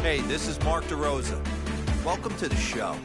Hey, this is Mark DeRosa. Welcome to the show.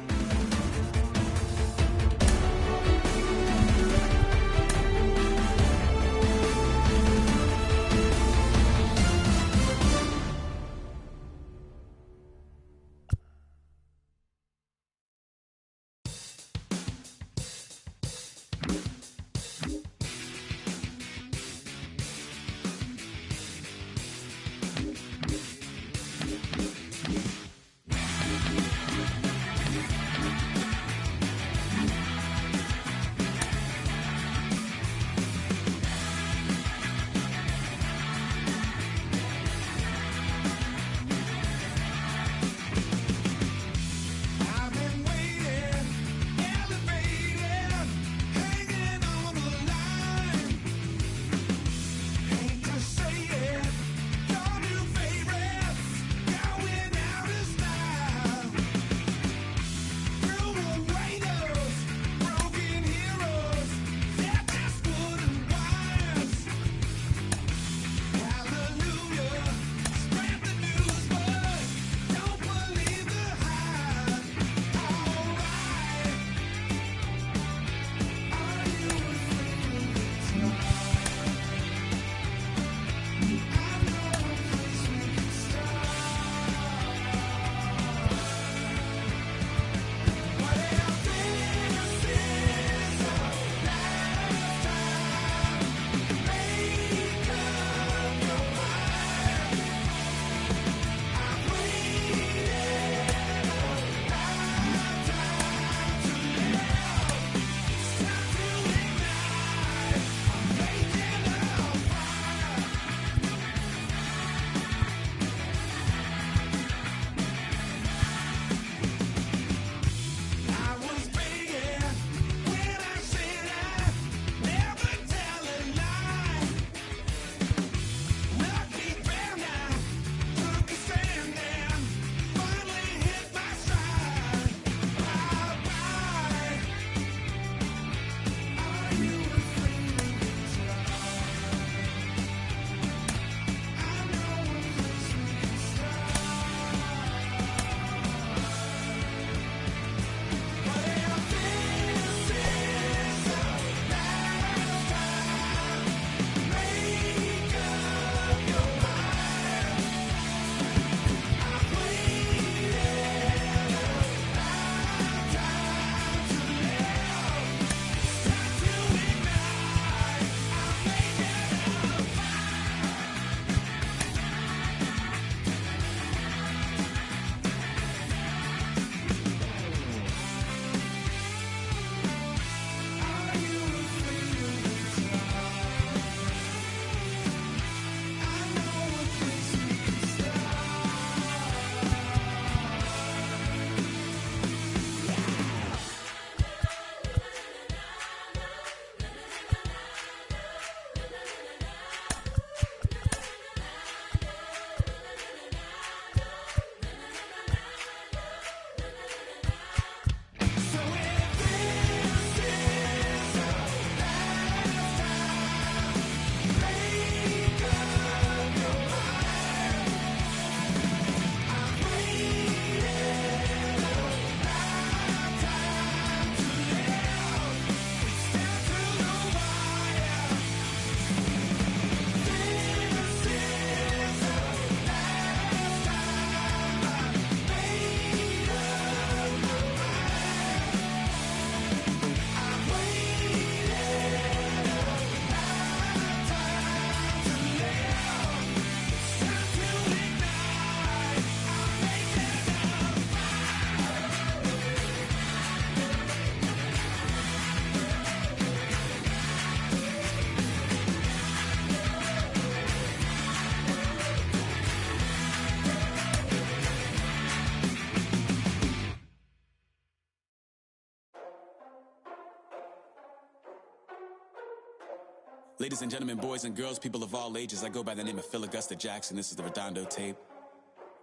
Ladies and gentlemen, boys and girls, people of all ages, I go by the name of Phil Augusta Jackson. This is the Redondo tape.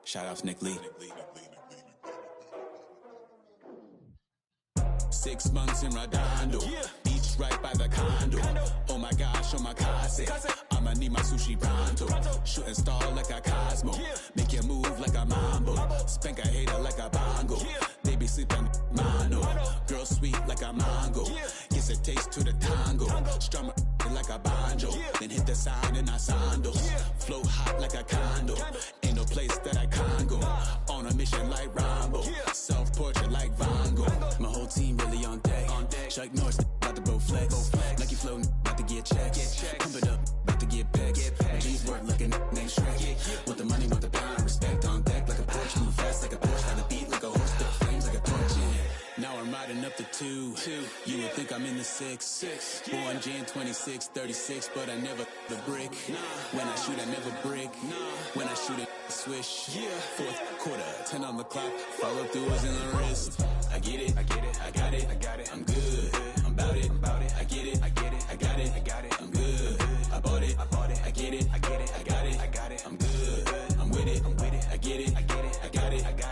Shout out to Nick Lee. 6 months in Redondo, beach right by the condo. Oh my gosh, oh my casa. I'm a new me my sushi pronto. Shooting star like a Cosmo. Make you move like a mambo. Spank a hater like a bongo. They be sleeping mono. Girl sweet like a mango. Gives a taste to the tango. Strum like a banjo. Then hit the sound in our sandals. Flow hot like a condo. Ain't no place that I can't go. On a mission like Rambo. Self-portrait like Van Gogh. My whole team really on deck. Chuck Norris about to blow flex. Lucky flow about to get checks. Pump it up, about to get bags. My G's work like a named Shrek. Want the money, want the pound. Respect on deck like a Porsche. Move fast like a Porsche. On the beat like a horse. Spit flames like a torch. Now I'm riding up the 2. You would think I'm in the 6. Born Jan 26, 36, but I never the brick. When I shoot, I never brick. When I shoot it, swish. Fourth quarter, 10 on the clock. Follow through is in the wrist. I get it, I got it, I'm good. I'm about it, I get it, I got it, I'm good. I bought it, I get it, I got it, I'm good. I'm with it, I get it, I got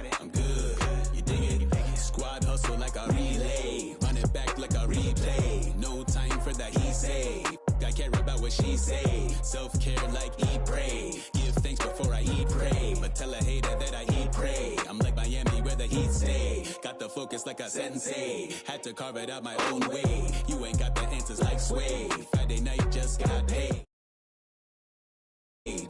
it, I'm good. You dig it? Squad hustle like a relay. Run it back like a replay. No time for that he say. I care about what she say. Self-care like eat, pray. Give thanks before I eat, pray. But tell a hater that I eat, pray. I'm like Miami where the heat stay. Got the focus like a sensei. Had to carve it out my own way. You ain't got the answers like Sway. Friday night just got paid.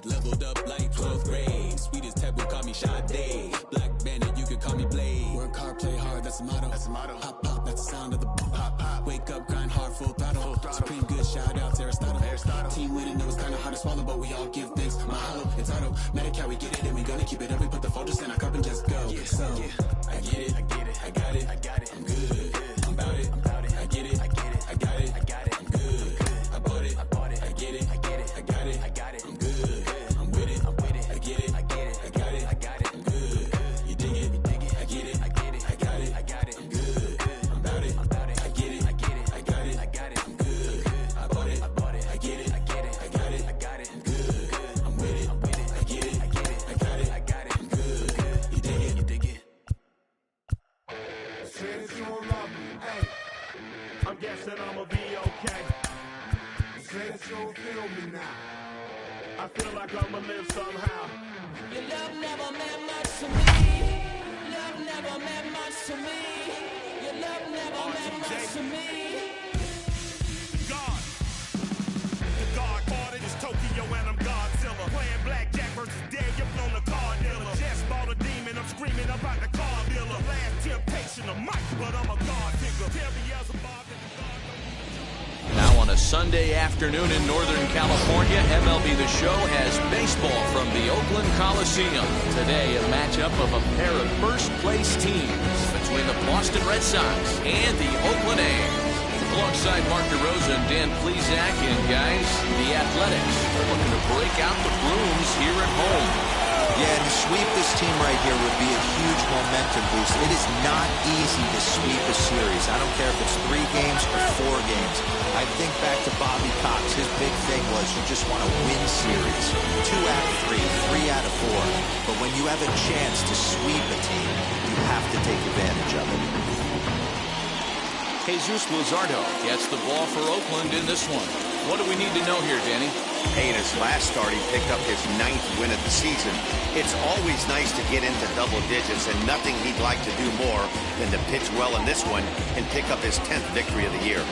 Leveled up like 12th grade. Sweetest taboo, call me Sade. Black Bandit, you can call me Blade. Work hard, play hard, that's the motto. Pop, pop, that's the sound of the pop. Wake up, grind hard, full throttle. Supreme good, shout out to Aristotle. Team winning, know it's kinda hard to swallow, but we all give thanks. Mahalo, it's automatic how we get it, and we gonna keep it up. We put the focus in our cup and just go. So, I get it, I got it, I'm good. I'm about it, I get it, I got it, I'm good. I bought it, I get it, I got it, I'm good. I'm with it, I get it, I got it, I'm good. You dig it, I get it, I got it, I'm good. I'm about it, I get it, I got it, I'm good. I bought it, I get it, I got it, I'm good. I'm with it, I get it, I got it, I'm good. You dig it? Since you don't love me, hey, I'm guessing I'ma be okay. Since you don't feel me now, I feel like I'ma live somehow. Your love never meant much to me. Love never meant much to me. Your love never meant much to me. God. The God ordered is Tokyo and I'm Godzilla. Playing blackjack versus dead, you're on the card dealer. Just bought a demon, I'm screaming about the car dealer. Last temptation of Mike, but I'm a God figure. Tell me as a bar that the God don't. Now on a Sunday afternoon in Northern California, MLB The Show has baseball from the Oakland Coliseum. Today, a matchup of a pair of first-place teams between the Boston Red Sox and the Oakland A's. Alongside Mark DeRosa and Dan Plesac, and guys, the Athletics are looking to break out the brooms here at home. Yeah, and to sweep this team right here would be a huge momentum boost. It is not easy to sweep a series. I don't care if it's 3 games or 4 games. I think back to Bobby Cox. His big thing was you just want to win series. 2 out of 3, 3 out of 4. But when you have a chance to sweep a team, you have to take advantage of it. Jesus Luzardo gets the ball for Oakland in this one. What do we need to know here, Danny? Hey, in his last start, he picked up his 9th win of the season. It's always nice to get into double digits, and nothing he'd like to do more than to pitch well in this one and pick up his 10th victory of the year.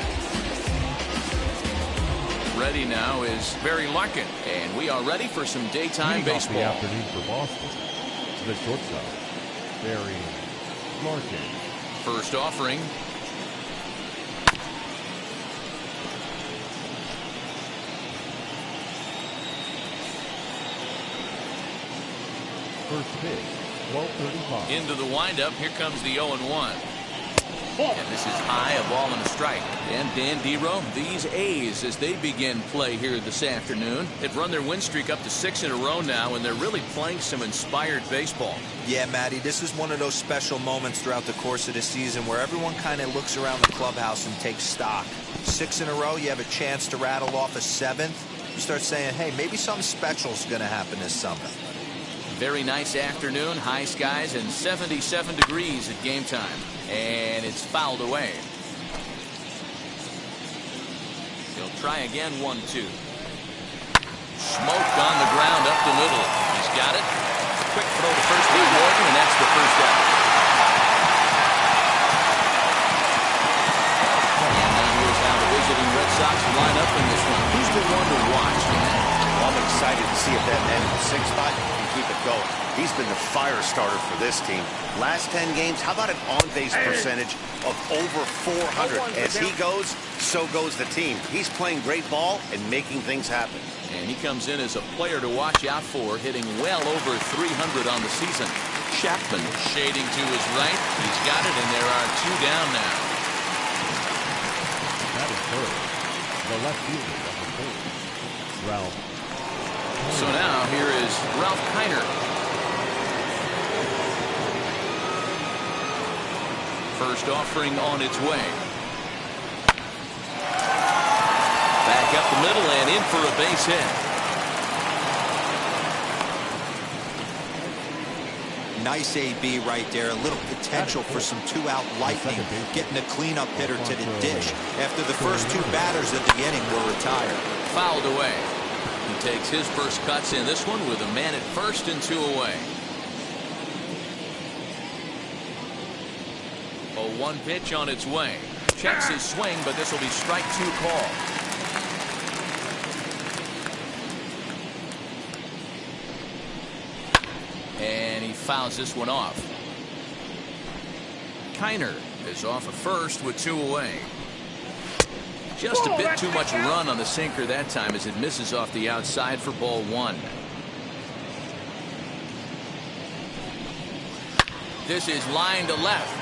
Ready now is Barry Larkin, and we are ready for some daytime baseball. The afternoon for Boston. The shortstop, Barry Larkin. First offering. First pitch, 12:35. Into the windup. Here comes the 0-1. And this is high, a ball and a strike. And Dan Dero, these A's, as they begin play here this afternoon, they've run their win streak up to 6 in a row now, and they're really playing some inspired baseball. Yeah, Matty, this is one of those special moments throughout the course of the season where everyone kind of looks around the clubhouse and takes stock. 6 in a row, you have a chance to rattle off a 7th. You start saying, hey, maybe something special is going to happen this summer. Very nice afternoon, high skies, and 77 degrees at game time. And it's fouled away. He'll try again, 1-2. got it. Quick throw to first by Morgan, and that's the first out. And now here's how the visiting Red Sox line up in this one. Who's the one to watch, man? Well, I'm excited to see if that man in the 6th spot can keep it going. He's been the fire starter for this team. Last 10 games, how about an on-base percentage of over 400? As he goes, so goes the team. He's playing great ball and making things happen. And he comes in as a player to watch out for, hitting well over 300 on the season. Chapman shading to his right. He's got it, and there are 2 down now. That is third. The left fielder at the plate, Ralph. So now here is Ralph Kiner. First offering on its way. Back up the middle and in for a base hit. Nice AB right there. A little potential for some 2-out lightning. Getting a cleanup hitter to the dish after the first 2 batters of the inning were retired. Fouled away. He takes his first cuts in this one with a man at first and 2 away. A 1 pitch on its way. Checks his swing, but this will be strike 2 call. And he fouls this one off. Kiner is off at first with 2 away. Just a bit too much run on the sinker that time as it misses off the outside for ball 1. This is line to left.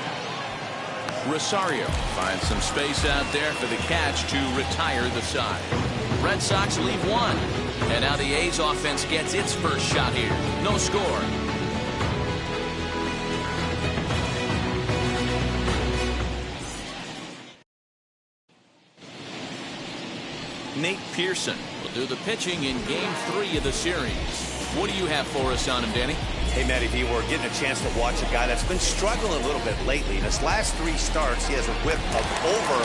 Rosario finds some space out there for the catch to retire the side. Red Sox leave 1. And now the A's offense gets its first shot here. No score. Nate Pearson will do the pitching in Game 3 of the series. What do you have for us on him, Danny? Hey, Matty V, we're getting a chance to watch a guy that's been struggling a little bit lately. In his last 3 starts, he has a whip of over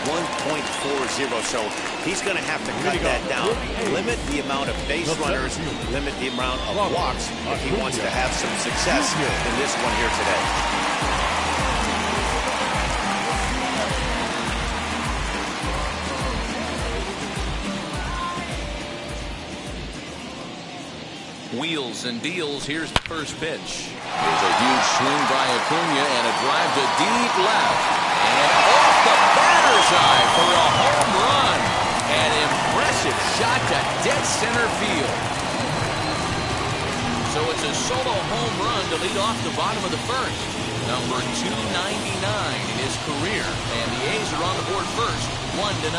1.40, so he's going to have to cut that down. Limit the amount of base runners, limit the amount of walks if he wants to have some success in this one here today. Wheels and deals. Here's the first pitch. Here's a huge swing by Acuna and a drive to deep left. And off the batter's eye for a home run. An impressive shot to dead center field. So it's a solo home run to lead off the bottom of the first. Number 299 in his career. And the A's are on the board first, 1-0.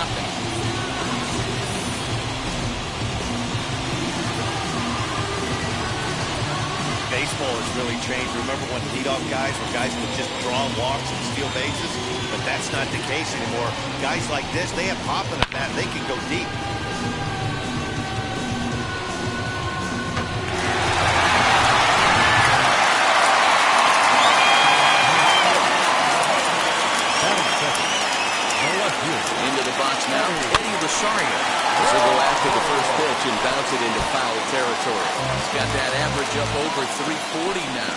Baseball has really changed. Remember when leadoff guys were guys who would just draw walks and steal bases? But that's not the case anymore. Guys like this, they have pop in the bat. They can go deep. Into the box now, Eddie Rosario. As they go after the first pitch and bounce it into foul territory. He's got that average up over 340 now.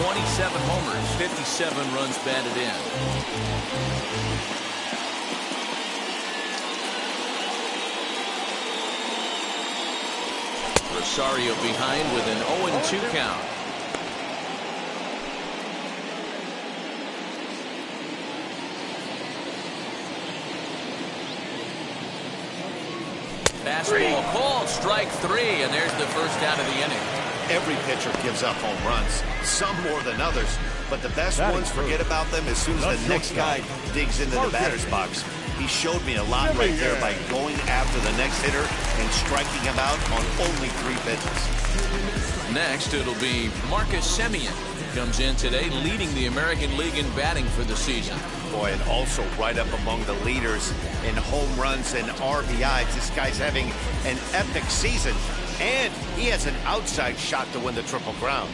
27 homers, 57 runs batted in. Rosario behind with an 0-2 count. Fastball called, strike 3, and there's the first out of the inning. Every pitcher gives up home runs, some more than others, but the best ones forget about them as soon as the next guy digs into the batter's box. He showed me a lot right there by going after the next hitter and striking him out on only 3 pitches. Next, it'll be Marcus Semien. Comes in today leading the American League in batting for the season. Boy, and also right up among the leaders in home runs and RBIs. This guy's having an epic season, and he has an outside shot to win the Triple Crown.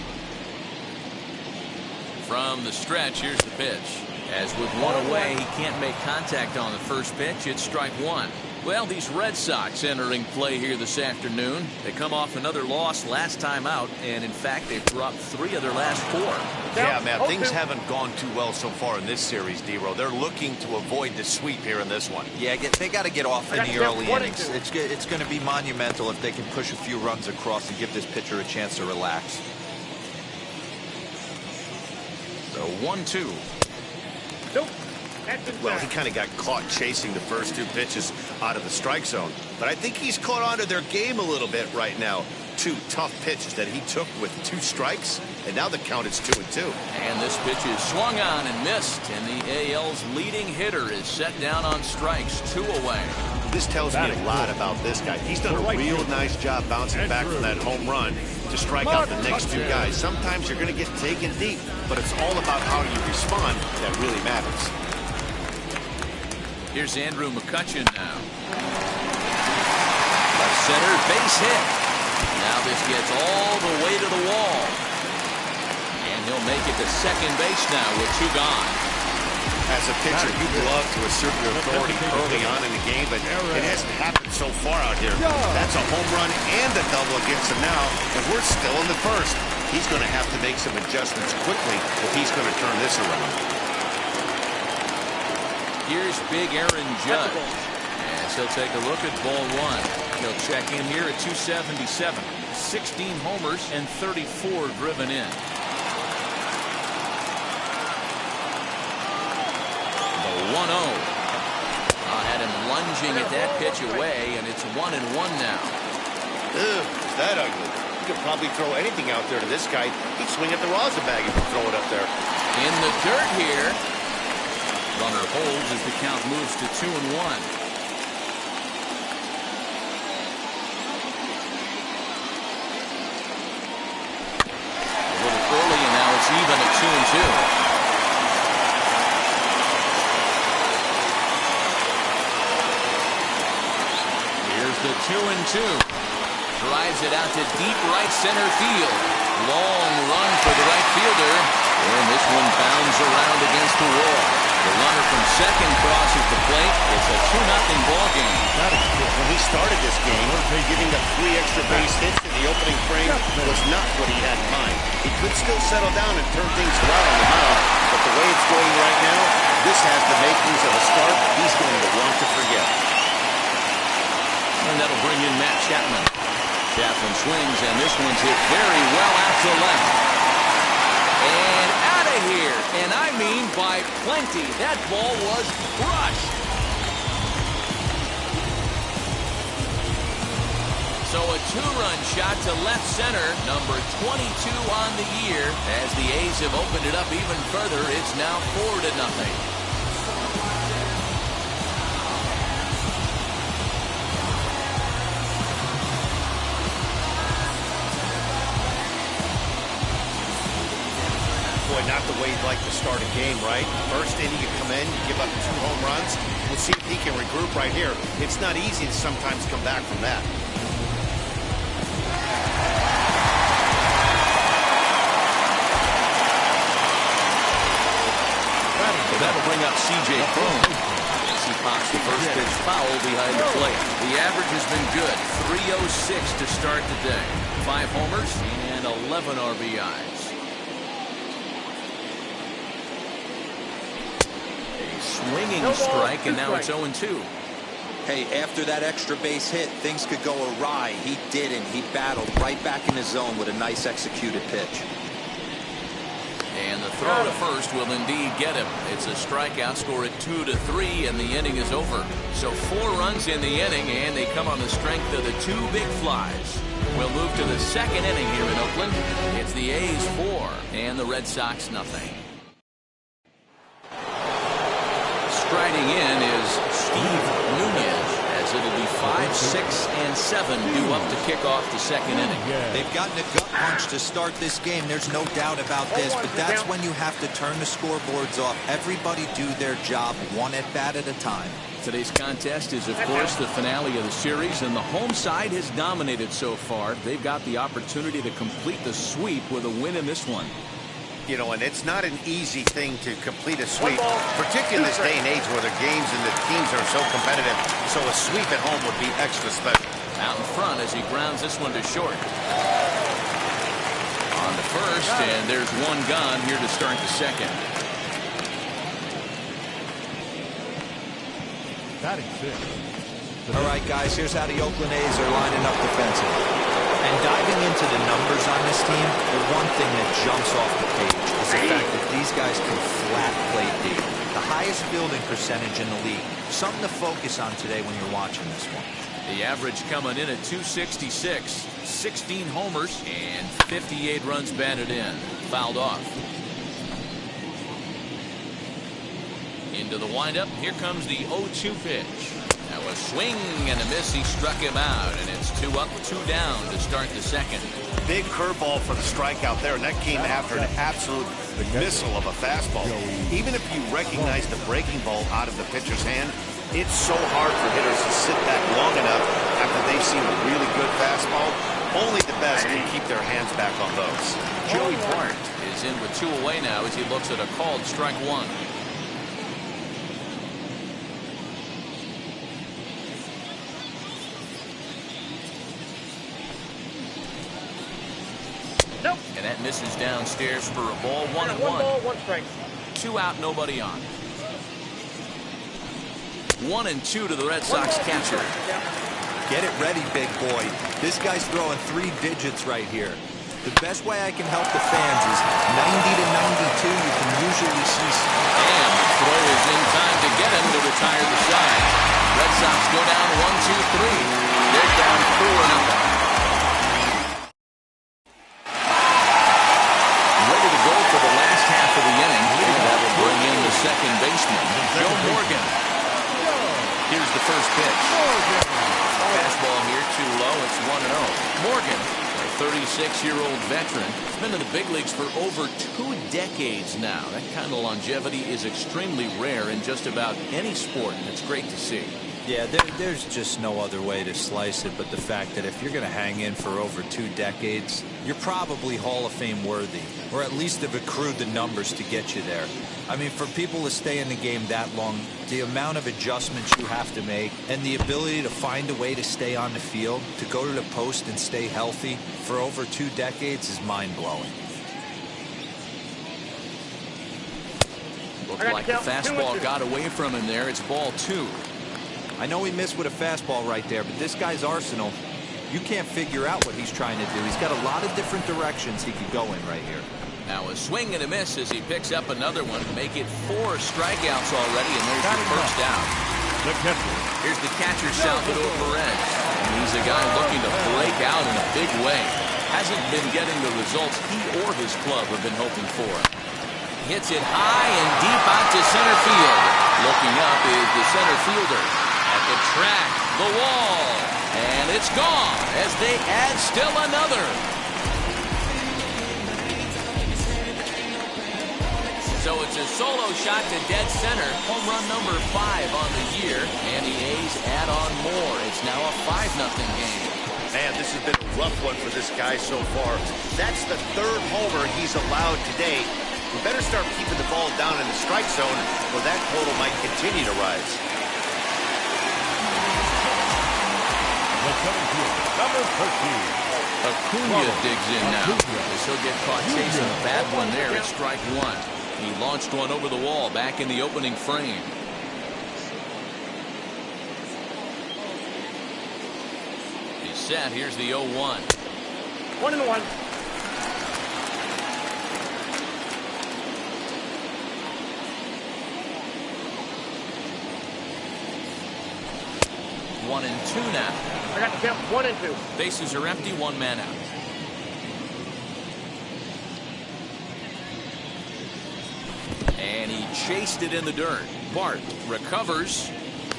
From the stretch, here's the pitch. As with 1 away, he can't make contact on the first pitch. It's strike 1. Well, these Red Sox entering play here this afternoon. They come off another loss last time out, and in fact, they've dropped 3 of their last 4. Yeah, man, things haven't gone too well so far in this series, D-Row. They're looking to avoid the sweep here in this one. Yeah, they got to get off in the early innings. It's going to be monumental if they can push a few runs across and give this pitcher a chance to relax. So 1-2. Nope. Well, he kind of got caught chasing the first 2 pitches out of the strike zone. But I think he's caught on to their game a little bit right now. 2 tough pitches that he took with 2 strikes, and now the count is 2-2. And this pitch is swung on and missed, and the AL's leading hitter is set down on strikes, 2 away. This tells me a lot about this guy. He's done a real nice job bouncing back from that home run to strike out the next 2 guys. Sometimes you're going to get taken deep, but it's all about how you respond that really matters. Here's Andrew McCutcheon now. Left center, base hit. Now this gets all the way to the wall. And he'll make it to second base now with 2 gone. As a pitcher, you'd love to assert your authority early on in the game, but it hasn't happened so far out here. That's a home run and a double against him now, and we're still in the first. He's going to have to make some adjustments quickly if he's going to turn this around. Here's big Aaron Judge. As he'll take a look at ball 1. He'll check in here at 277. 16 homers and 34 driven in. The 1-0. Had him lunging at that pitch away, and it's 1-1 now. Ugh, is that ugly? You could probably throw anything out there to this guy. He'd swing at the rosin bag if you throw it up there. In the dirt here. Runner holds as the count moves to 2-1. A little early, and now it's even at 2-2. Here's the 2-2. Drives it out to deep right center field. Long run for the right fielder. And this one bounds around against the wall. The runner from second crosses the plate. It's a 2-0 ball game. When he started this game, giving up 3 extra base hits in the opening frame was not what he had in mind. He could still settle down and turn things around on the mound, but the way it's going right now, this has the makings of a start he's going to want to forget. And that'll bring in Matt Chapman. Chapman swings, and this one's hit very well out to left. And out of here, and I mean by plenty. That ball was crushed. So a 2-run shot to left center, number 22 on the year. As the A's have opened it up even further, it's now 4-0. Not the way you'd like to start a game, right? First inning, you come in, you give up 2 home runs. We'll see if he can regroup right here. It's not easy to sometimes come back from that. That'll bring up C.J. Cron. As he pops the first pitch foul behind the plate. The average has been good. 306 to start the day. 5 homers and 11 RBIs. Swinging strike, and now it's 0-2. Hey, after that extra base hit, things could go awry. He didn't. He battled right back in the zone with a nice executed pitch. And the throw to first will indeed get him. It's a strikeout, score at 2-3, and the inning is over. So 4 runs in the inning, and they come on the strength of the 2 big flies. We'll move to the second inning here in Oakland. It's the A's 4 and the Red Sox nothing. Striding in is Steve Nunez, as it'll be 5, 6, and 7 due up to kick off the second inning. They've gotten a gut punch to start this game. There's no doubt about this, but that's when you have to turn the scoreboards off. Everybody do their job 1 at-bat at a time. Today's contest is, of course, the finale of the series, and the home side has dominated so far. They've got the opportunity to complete the sweep with a win in this one. You know, and it's not an easy thing to complete a sweep, particularly in this day and age where the games and the teams are so competitive. So a sweep at home would be extra special. Out in front as he grounds this one to short. On the first, and there's one gone here to start the second. Batting six. All right, guys, here's how the Oakland A's are lining up defensively. And diving into the numbers on this team, the one thing that jumps off the page is the fact that these guys can flat play deep. The highest fielding percentage in the league. Something to focus on today when you're watching this one. The average coming in at 266, 16 homers, and 58 runs batted in. Fouled off. Into the windup. Here comes the 0-2 pitch. Now a swing and a miss. He struck him out, and it's 2 up, 2 down to start the second. Big curveball for the strikeout there, and that came after an absolute missile of a fastball. Even if you recognize the breaking ball out of the pitcher's hand, it's so hard for hitters to sit back long enough after they've seen a really good fastball. Only the best can keep their hands back on those. Joey Bart is in with 2 away now as he looks at a called strike 1. Nope. And that misses downstairs for a ball. 1-1. 1 ball, 1 strike. 2 out, nobody on. 1-2 to the Red Sox catcher. Get it ready, big boy. This guy's throwing 3 digits right here. The best way I can help the fans is 90 to 92. You can usually see. And the throw is in time to get him to retire the side. Red Sox go down 1-2-3. They're down 4-0. Ready to go for the last half of the inning. And that will bring in the second baseman, Joe Morgan. Here's the first pitch. Fastball here too low. It's 1-0. Morgan, a 36-year-old veteran, has been in the big leagues for over 2 decades now. That kind of longevity is extremely rare in just about any sport, and it's great to see. Yeah, there's just no other way to slice it but the fact that if you're going to hang in for over 2 decades, you're probably Hall of Fame worthy, or at least have accrued the numbers to get you there. I mean, for people to stay in the game that long, the amount of adjustments you have to make and the ability to find a way to stay on the field, to go to the post and stay healthy for over 2 decades is mind-blowing. Looked like the fastball got away from him there. It's ball 2. I know he missed with a fastball right there, but this guy's arsenal, you can't figure out what he's trying to do. He's got a lot of different directions he could go in right here. Now a swing and a miss as he picks up another one. Make it 4 strikeouts already, and there's the first out. Here's the catcher, Salvador Perez. And he's a guy looking to break out in a big way. Hasn't been getting the results he or his club have been hoping for. Hits it high and deep out to center field. Looking up is the center fielder. At the track, the wall, and it's gone as they add still another. So it's a solo shot to dead center. Home run number 5 on the year, and the A's add on more. It's now a 5-0 game. Man, this has been a rough one for this guy so far. That's the 3rd homer he's allowed today. We better start keeping the ball down in the strike zone, or that total might continue to rise. Number 13. Acuna digs in now. As he'll get caught chasing a bad one there at strike 1. He launched one over the wall back in the opening frame. He's set. Here's the 0-1. 1-1. One and 2 now. I got the count 1-2. Bases are empty, 1 man out. And he chased it in the dirt. Bart recovers.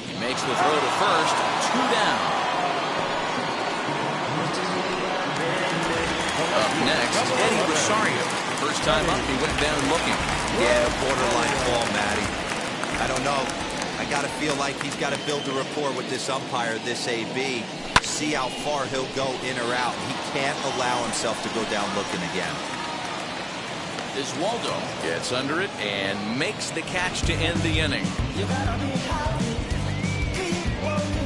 He makes the throw to first. 2 down. Up next, Eddie Rosario. First time up, he went down looking. Yeah, borderline ball, Matty. I don't know. I got to feel like he's got to build a rapport with this umpire, this AB, see how far he'll go in or out. He can't allow himself to go down looking again. Oswaldo gets under it and makes the catch to end the inning.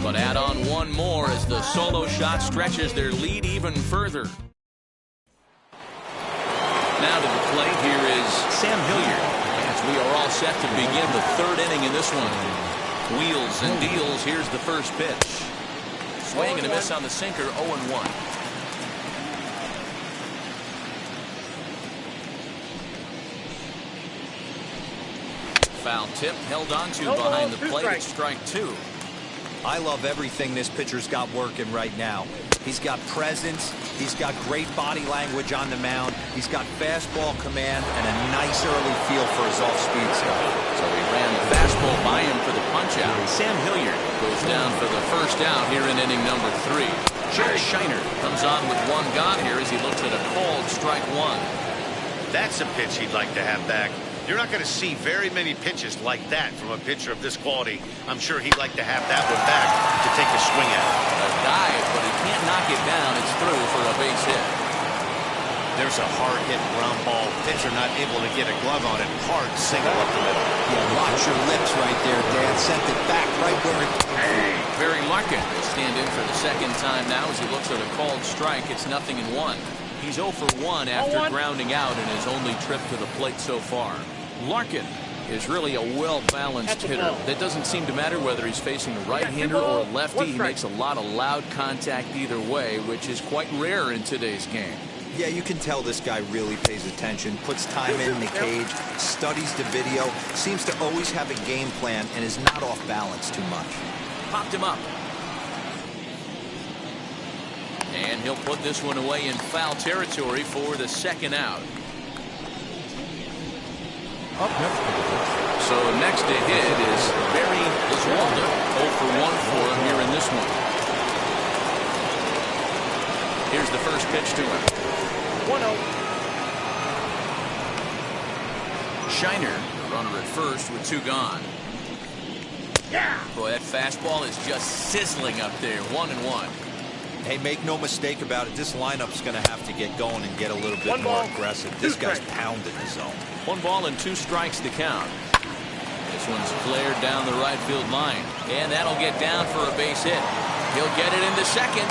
But add on one more as the solo shot stretches their lead even further. Now to the plate, here is Sam Hilliard, as we are all set to begin the third inning in this one. Wheels and deals. Here's the first pitch. Swing and a miss on the sinker, 0-1. Foul tip held on to behind the plate at strike 2. I love everything this pitcher's got working right now. He's got presence. He's got great body language on the mound. He's got fastball command and a nice early feel for his off-speed stuff. So he ran the fastball by him for the punch-out. Sam Hilliard goes down for the first out here in inning number 3. Jerry Shiner comes on with one gone here as he looks at a called strike 1. That's a pitch he'd like to have back. You're not going to see very many pitches like that from a pitcher of this quality. I'm sure he'd like to have that one back to take a swing at. A dive, but he can't knock it down. It's through for a base hit. There's a hard-hit ground ball. Pitcher not able to get a glove on it. Hard single up the middle. Yeah, watch your lips right there, Dan. Sent it back right where it... Barry Larkin will stand in for the second time now as he looks at a called strike. It's 0-1. He's 0 for 1 after grounding out in his only trip to the plate so far. Larkin is really a well-balanced hitter. That doesn't seem to matter whether he's facing a right-hander or a lefty. He makes a lot of loud contact either way, which is quite rare in today's game. Yeah, you can tell this guy really pays attention, puts time in the cage, studies the video, seems to always have a game plan, and is not off balance too much. Popped him up. And he'll put this one away in foul territory for the second out. Up next. So next to hit is Barry Oswaldo. 0 for 1 for him here in this one. Here's the first pitch to him. 1-0. Shiner, runner at first with 2 gone. Yeah. Boy, that fastball is just sizzling up there. 1-1. Hey, make no mistake about it. This lineup's going to have to get going and get a little bit more aggressive. This guy's pounding the zone. 1 ball and 2 strikes to count. This one's flared down the right field line. And that'll get down for a base hit. He'll get it into second.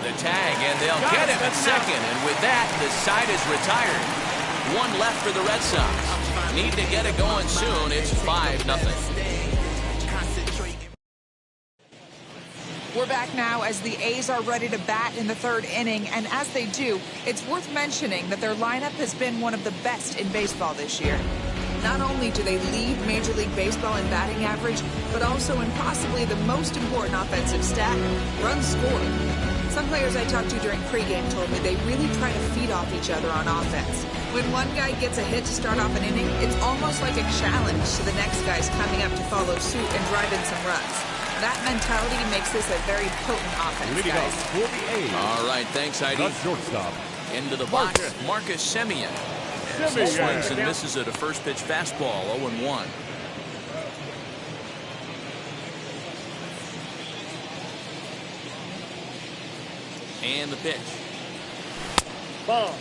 The tag, and they'll get him at second. And with that, the side is retired. 1 left for the Red Sox. Need to get it going soon. It's 5-0. We're back now as the A's are ready to bat in the third inning, and as they do, it's worth mentioning that their lineup has been one of the best in baseball this year. Not only do they lead Major League Baseball in batting average, but also in possibly the most important offensive stat, runs scored. Some players I talked to during pregame told me they really try to feed off each other on offense. When one guy gets a hit to start off an inning, it's almost like a challenge to the next guys coming up to follow suit and drive in some runs. That mentality makes this a very potent offense, guys. All right, thanks, Heidi. Shortstop. Into the box, Marcus Semien. He swings and misses at a first pitch fastball, 0-1. And the pitch. Ball.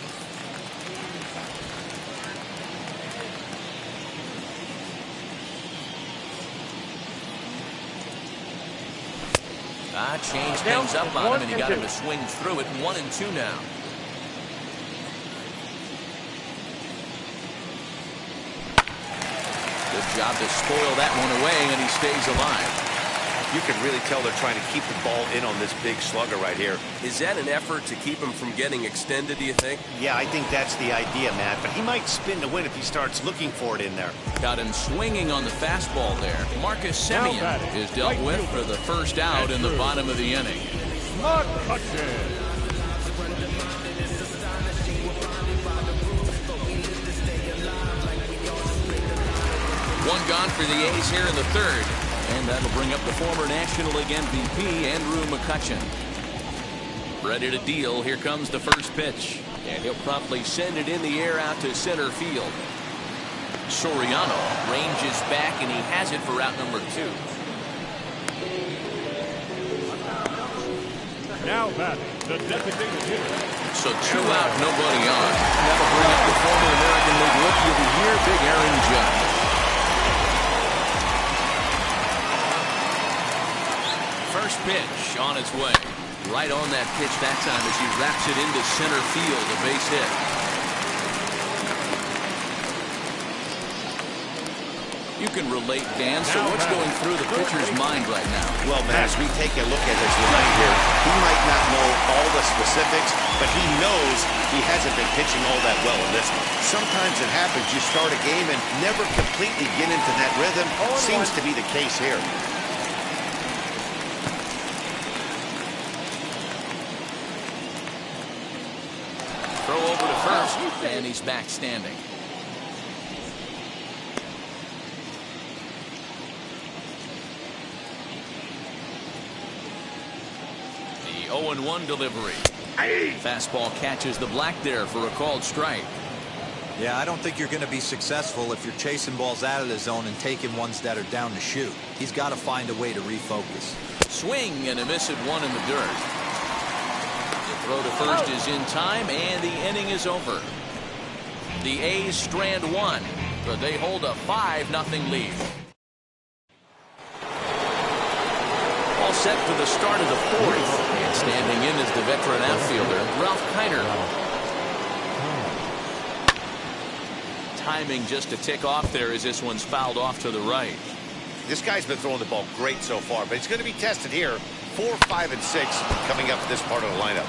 Changed things up on him, and he got him to swing through it. 1-2 now. Good job to spoil that one away, and he stays alive. You can really tell they're trying to keep the ball in on this big slugger right here. Is that an effort to keep him from getting extended, do you think? Yeah, I think that's the idea, Matt. But he might spin to win if he starts looking for it in there. Got him swinging on the fastball there. Marcus Semien is dealt with for the first out in the bottom of the inning. One gone for the A's here in the third. And that'll bring up the former National League MVP, Andrew McCutchen. Ready to deal. Here comes the first pitch. And he'll promptly send it in the air out to center field. Soriano ranges back, and he has it for out number 2. Now batting, the designated hitter. So 2 out, nobody on. That'll bring up the former American League Rookie of the Year, Big Aaron Judge. First pitch on its way. Right on that pitch that time as he wraps it into center field, a base hit. You can relate, Dan, so what's going through the pitcher's mind right now? Well, man, as we take a look at his line here, he might not know all the specifics, but he knows he hasn't been pitching all that well in this one. Sometimes it happens, you start a game and never completely get into that rhythm. Seems to be the case here. Throw over to first, and he's back standing. The 0-1 delivery. Fastball catches the black there for a called strike. Yeah, I don't think you're going to be successful if you're chasing balls out of the zone and taking ones that are down to shoot. He's got to find a way to refocus. Swing and a miss at one in the dirt. The throw to first is in time, and the inning is over. The A's strand one, but they hold a 5-0 lead. All set for the start of the fourth, and standing in is the veteran outfielder, Ralph Kiner. Timing just to tick off there as this one's fouled off to the right. This guy's been throwing the ball great so far, but he's going to be tested here. 4, 5, and 6 coming up this part of the lineup.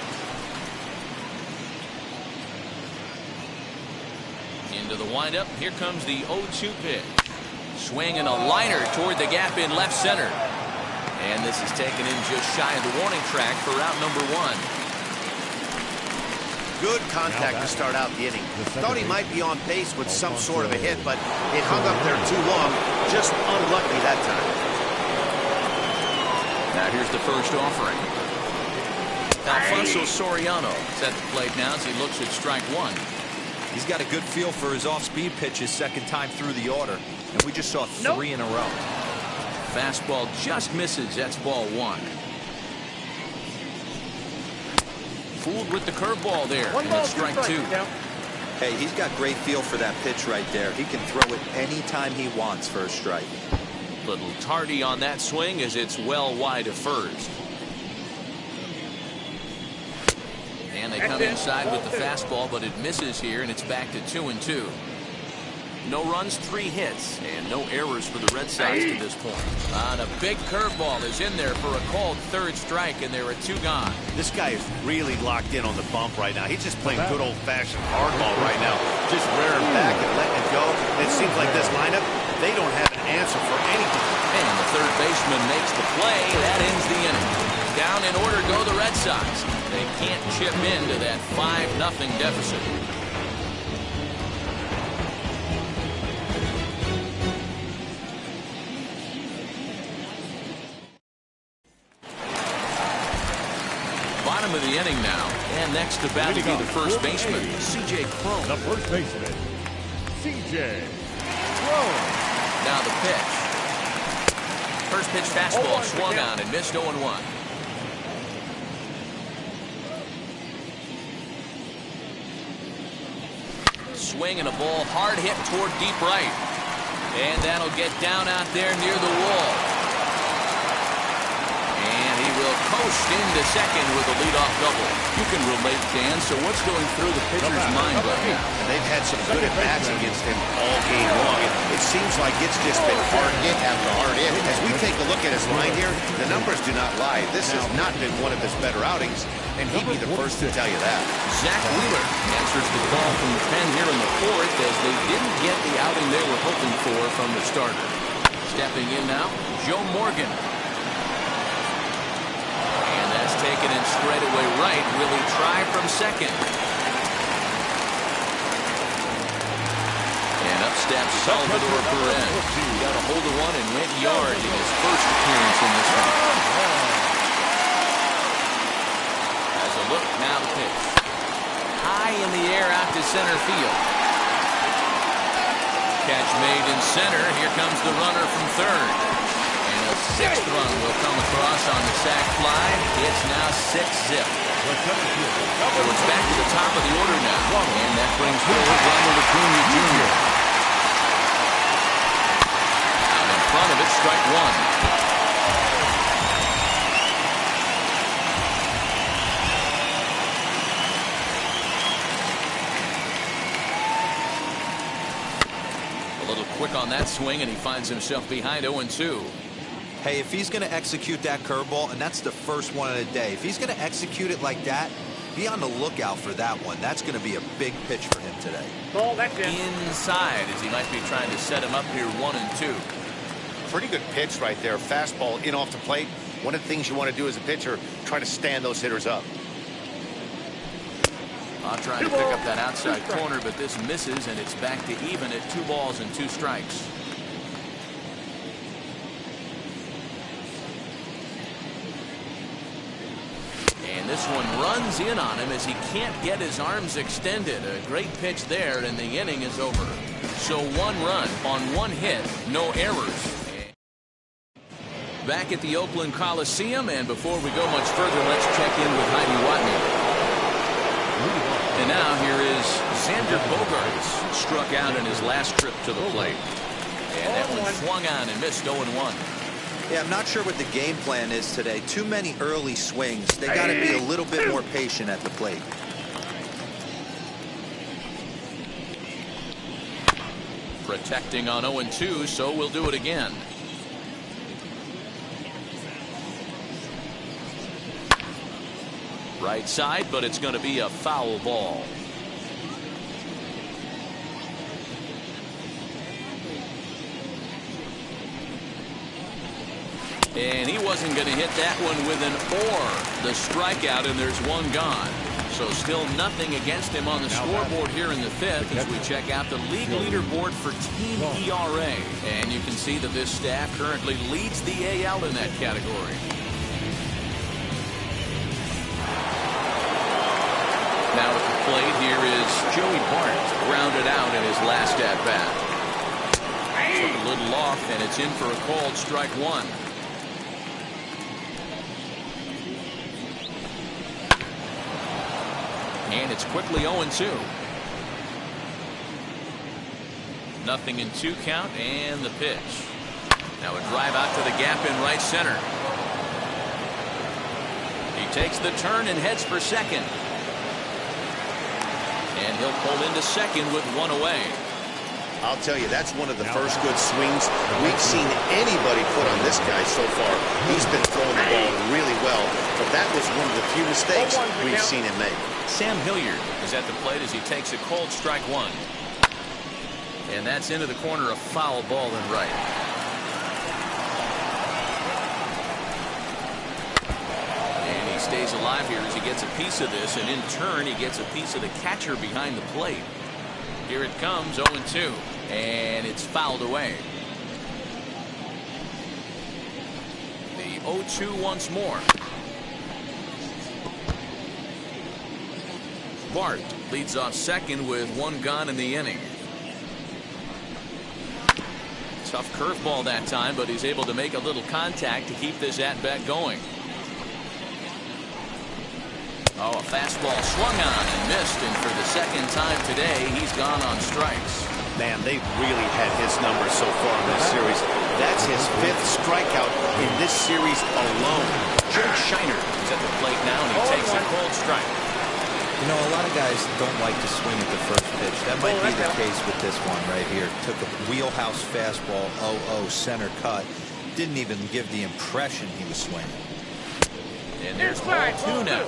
Into the windup. Here comes the 0-2 pitch. Swing and a liner toward the gap in left center. And this is taken in just shy of the warning track for out number 1. Good contact to start out the inning. Thought he might be on pace with some sort of a hit, but it hung up there too long. Just unlucky that time. Now here's the first offering. Alfonso Soriano is at the plate now as he looks at strike one. He's got a good feel for his off-speed pitches second time through the order, and we just saw 3 in a row. Fastball just misses. That's ball 1. Fooled with the curveball there. And it's strike 2. Hey, he's got great feel for that pitch right there. He can throw it anytime he wants for a strike. Little tardy on that swing as it's well wide of first. And they come inside with the fastball, but it misses here, and it's back to 2-2. No runs, 3 hits, and no errors for the Red Sox to this point. And a big curveball is in there for a called third strike, and there are 2 gone. This guy is really locked in on the bump right now. He's just playing good old-fashioned hardball right now. Just rearing back and letting it go. It seems like this lineup, they don't have an answer for anything. And the third baseman makes the play. That ends the inning. Down in order go the Red Sox. They can't chip into that 5-0 deficit. Bottom of the inning now. And next to bat will be the first baseman, C.J. Cron. The first baseman, C.J. Cron. Now the pitch. First pitch fastball swung on and missed 0-1. Swing and a ball hard hit toward deep right. And that'll get down out there near the wall. And he will coast into second with a leadoff double. You can relate, Dan, so what's going through the pitcher's mind right now? They've had some good at-bats against him all game long. It seems like it's just been hard hit after hard hit. As we take a look at his line here, the numbers do not lie. This has not been one of his better outings, and he'd be the first to tell you that. Zach Wheeler answers the call from the pen here in the fourth as they didn't get the outing they were hoping for from the starter. Stepping in now, Joe Morgan. And that's taken in straightaway right. Will he try from second? And up steps Salvador Perez. He got a hold of one and went yard in his first appearance in this one. As a look, now the pitch. High in the air out to center field. Catch made in center. Here comes the runner from third. And a 6th run will come across on the sac fly. It's now 6-zip. So it's back to the top of the order now. And that brings forward Ronald Acuna Jr. Out in front of it, strike one. A little quick on that swing, and he finds himself behind 0-2. Hey, if he's going to execute that curveball, and that's the first one of the day, if he's going to execute it like that, be on the lookout for that one. That's going to be a big pitch for him today. Ball, that's it. Inside, as he might be trying to set him up here 1-2. Pretty good pitch right there. Fastball in off the plate. One of the things you want to do as a pitcher, try to stand those hitters up. Trying to pick up that outside corner, but this misses, and it's back to even at 2 balls and 2 strikes. And this one runs in on him as he can't get his arms extended. A great pitch there, and the inning is over. So 1 run on 1 hit, no errors. Back at the Oakland Coliseum, and before we go much further, let's check in with Heidi Watney. And now here is Xander Bogaerts, struck out in his last trip to the plate. And that one swung on and missed 0-1. Yeah, I'm not sure what the game plan is today. Too many early swings. They got to be a little bit more patient at the plate. Protecting on 0-2, so we'll do it again. Right side, but it's going to be a foul ball. And he wasn't going to hit that one with an or. The strikeout, and there's 1 gone. So still nothing against him on the scoreboard here in the 5th as we check out the league leaderboard for team ERA. And you can see that this staff currently leads the AL in that category. Now at the plate, here is Joey Bart, grounded out in his last at-bat. Took a little off, and it's in for a called strike 1. And it's quickly 0-2. Nothing in 2 count, and the pitch. Now a drive out to the gap in right center. He takes the turn and heads for second. And he'll pull into second with 1 away. I'll tell you, that's one of the first good swings we've seen anybody put on this guy so far. He's been throwing the ball really well, but that was one of the few mistakes we've seen him make. Sam Hilliard is at the plate as he takes a cold strike 1. And that's into the corner, a foul ball and right. And he stays alive here as he gets a piece of this, and in turn he gets a piece of the catcher behind the plate. Here it comes, 0-2, and it's fouled away. The 0-2 once more. Bart leads off second with 1 gone in the inning. Tough curveball that time, but he's able to make a little contact to keep this at-bat going. Oh, a fastball swung on and missed, and for the second time today, he's gone on strikes. Man, they've really had his numbers so far in this series. That's his 5th strikeout in this series alone. George Shiner is at the plate now, and he takes a cold strike. You know, a lot of guys don't like to swing at the first pitch. That might be the case with this one right here. Took a wheelhouse fastball, 0-0 center cut. Didn't even give the impression he was swinging. And there's ball 2 now.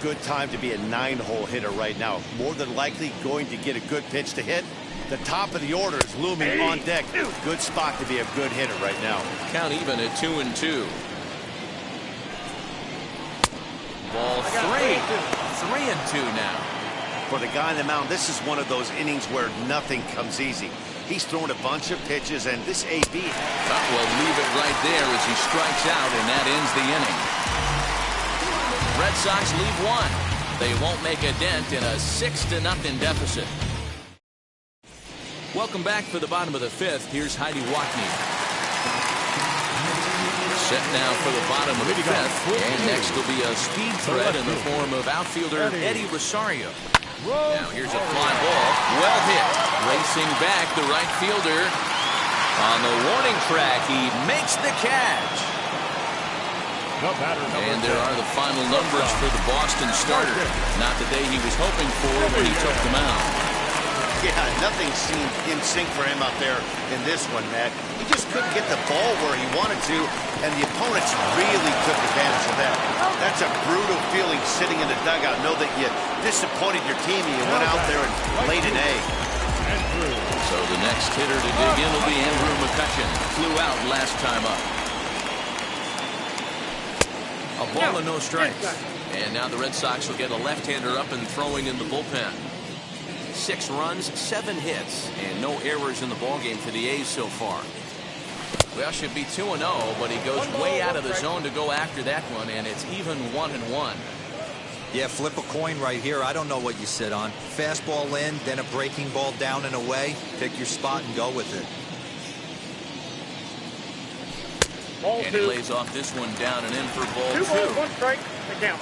Good time to be a 9-hole hitter right now. More than likely going to get a good pitch to hit. The top of the order is looming on deck. Good spot to be a good hitter right now. Count even at 2-2. Ball 3. 3-2 now. For the guy on the mound, this is one of those innings where nothing comes easy. He's thrown a bunch of pitches, and this AB will leave it right there as he strikes out, and that ends the inning. Red Sox leave 1. They won't make a dent in a 6-0 deficit. Welcome back for the bottom of the 5th. Here's Heidi Watney. Set now for the bottom of the 5th. And next will be a speed threat in the form of outfielder Eddie Rosario. Now here's a fly ball. Well hit. Racing back, the right fielder. On the warning track, he makes the catch. And there are the final numbers for the Boston starter. Not the day he was hoping for when he took them out. Yeah, nothing seemed in sync for him out there in this one, Matt. He just couldn't get the ball where he wanted to, and the opponents really took advantage of that. That's a brutal feeling sitting in the dugout. Know that you disappointed your team and you went out there and laid an egg. So the next hitter to dig in will be Andrew McCutcheon. Flew out last time up. A ball and no strikes. And now the Red Sox will get a left-hander up and throwing in the bullpen. 6 runs, 7 hits, and no errors in the ballgame for the A's so far. Well, should be 2-0, but he goes way out of the zone to go after that one, and it's even 1-1. Yeah, flip a coin right here. I don't know what you sit on. Fastball in, then a breaking ball down and away. Pick your spot and go with it. And he lays off this one down and in for ball 2. 2 balls, 1 strike, the count.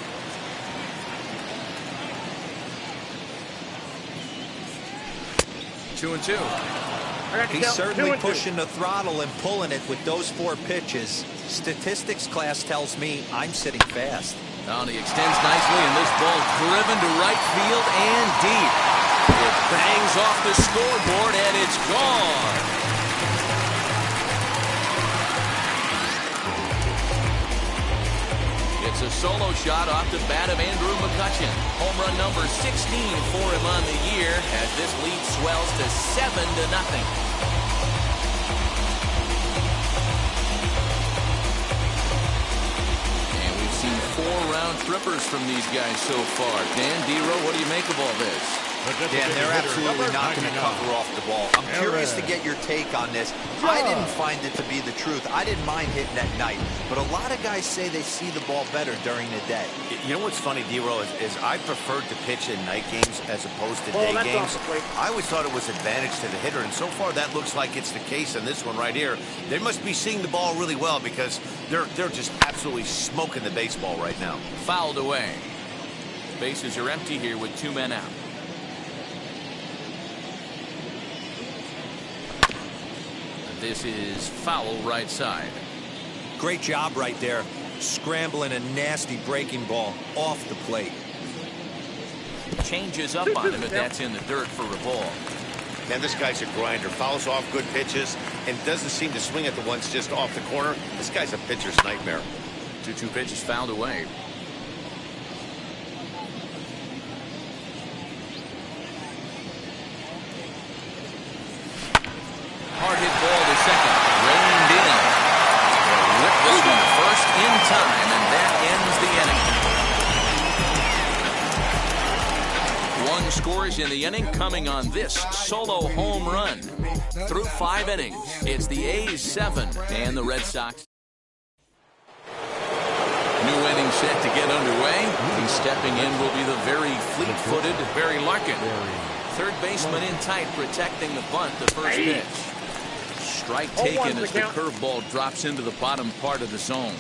Two and two. He's certainly pushing the throttle and pulling it with those 4 pitches. Statistics class tells me I'm sitting fast. Now he extends nicely, and this ball driven to right field and deep. It bangs off the scoreboard, and it's gone. It's a solo shot off the bat of Andrew McCutcheon. Home run number 16 for him on the year as this lead swells to 7-0. And we've seen 4 round trippers from these guys so far. Dan, D-Row, what do you make of all this? Dan, they're absolutely not going to cover off the ball. I'm curious to get your take on this. I didn't find it to be the truth. I didn't mind hitting at night, but a lot of guys say they see the ball better during the day. You know what's funny, D-Row, is I preferred to pitch in night games as opposed to day games. I always thought it was advantage to the hitter, and so far that looks like it's the case in this one right here. They must be seeing the ball really well because they're just absolutely smoking the baseball right now. Fouled away. Bases are empty here with 2 men out. This is foul right side. Great job right there. Scrambling a nasty breaking ball off the plate. Changes up on him, and that's in the dirt for a ball. Man, this guy's a grinder. Fouls off good pitches and doesn't seem to swing at the ones just off the corner. This guy's a pitcher's nightmare. 2-2 pitches fouled away. Hard hit ball to second. Reined in. They'll whip this one first in time, and that ends the inning. 1 scores in the inning coming on this solo home run. Through 5 innings, it's the A's 7 and the Red Sox. New inning set to get underway. He's stepping in will be the very fleet-footed Barry Larkin. Third baseman in tight, protecting the bunt, the first pitch. Strike taken as the curveball drops into the bottom part of the zone.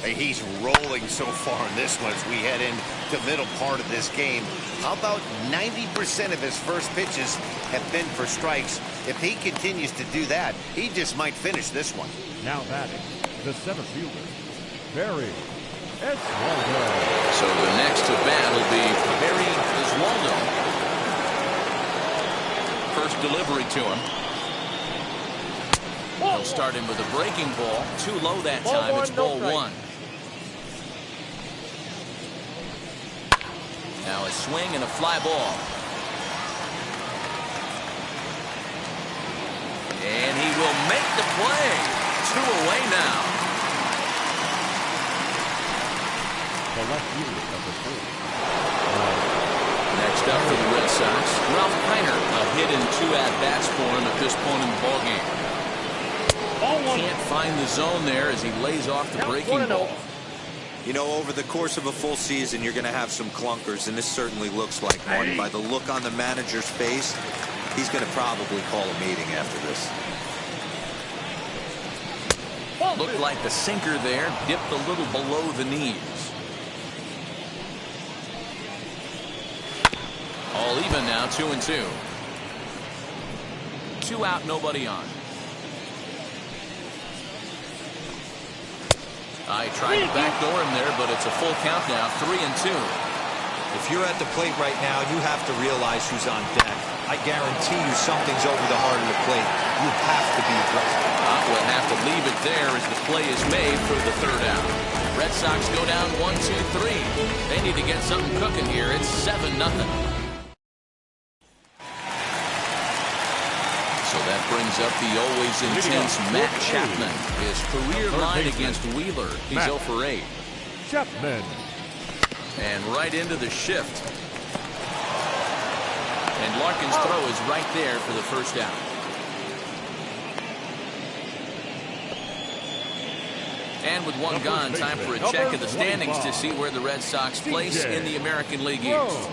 Hey, he's rolling so far in this one as we head into the middle part of this game. How about 90% of his first pitches have been for strikes? If he continues to do that, he just might finish this one. Now batting, the 7th fielder, Barry Eswaldo. So the next to bat will be Barry Eswaldo. First delivery to him. He'll start him with a breaking ball. Too low that time. It's ball 1. Now a swing and a fly ball. And he will make the play. 2 away now. The left fielder, number 4. Next up for the Red Sox, Ralph Kiner. A hit in 2 at-bats for him at this point in the ballgame. Can't find the zone there as he lays off the breaking ball. You know, over the course of a full season, you're going to have some clunkers, and this certainly looks like one. By the look on the manager's face, he's going to probably call a meeting after this. Looked like the sinker there dipped a little below the knees. All even now, 2-2. 2 out, nobody on. I tried to backdoor him there, but it's a full count now, 3-2. If you're at the plate right now, you have to realize who's on deck. I guarantee you something's over the heart of the plate. You have to be aggressive. We'll have to leave it there as the play is made for the 3rd out. Red Sox go down 1-2-3. They need to get something cooking here. It's 7-0. So that brings up the always intense Matt Chapman. His career line against Wheeler. He's 0 for 8. Chapman. And right into the shift. And Larkin's throw is right there for the 1st out. And with 1 gone, time for a check of the standings to see where the Red Sox place in the American League East.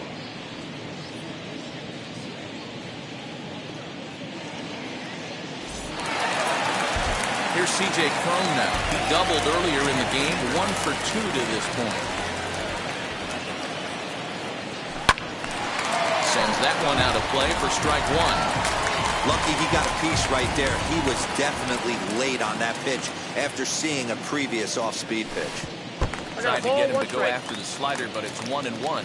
Here's C.J. Cron now. He doubled earlier in the game, 1 for 2 to this point. Sends that one out of play for strike 1. Lucky he got a piece right there. He was definitely late on that pitch after seeing a previous off-speed pitch. Tried to get him to go after the slider, but it's 1-1.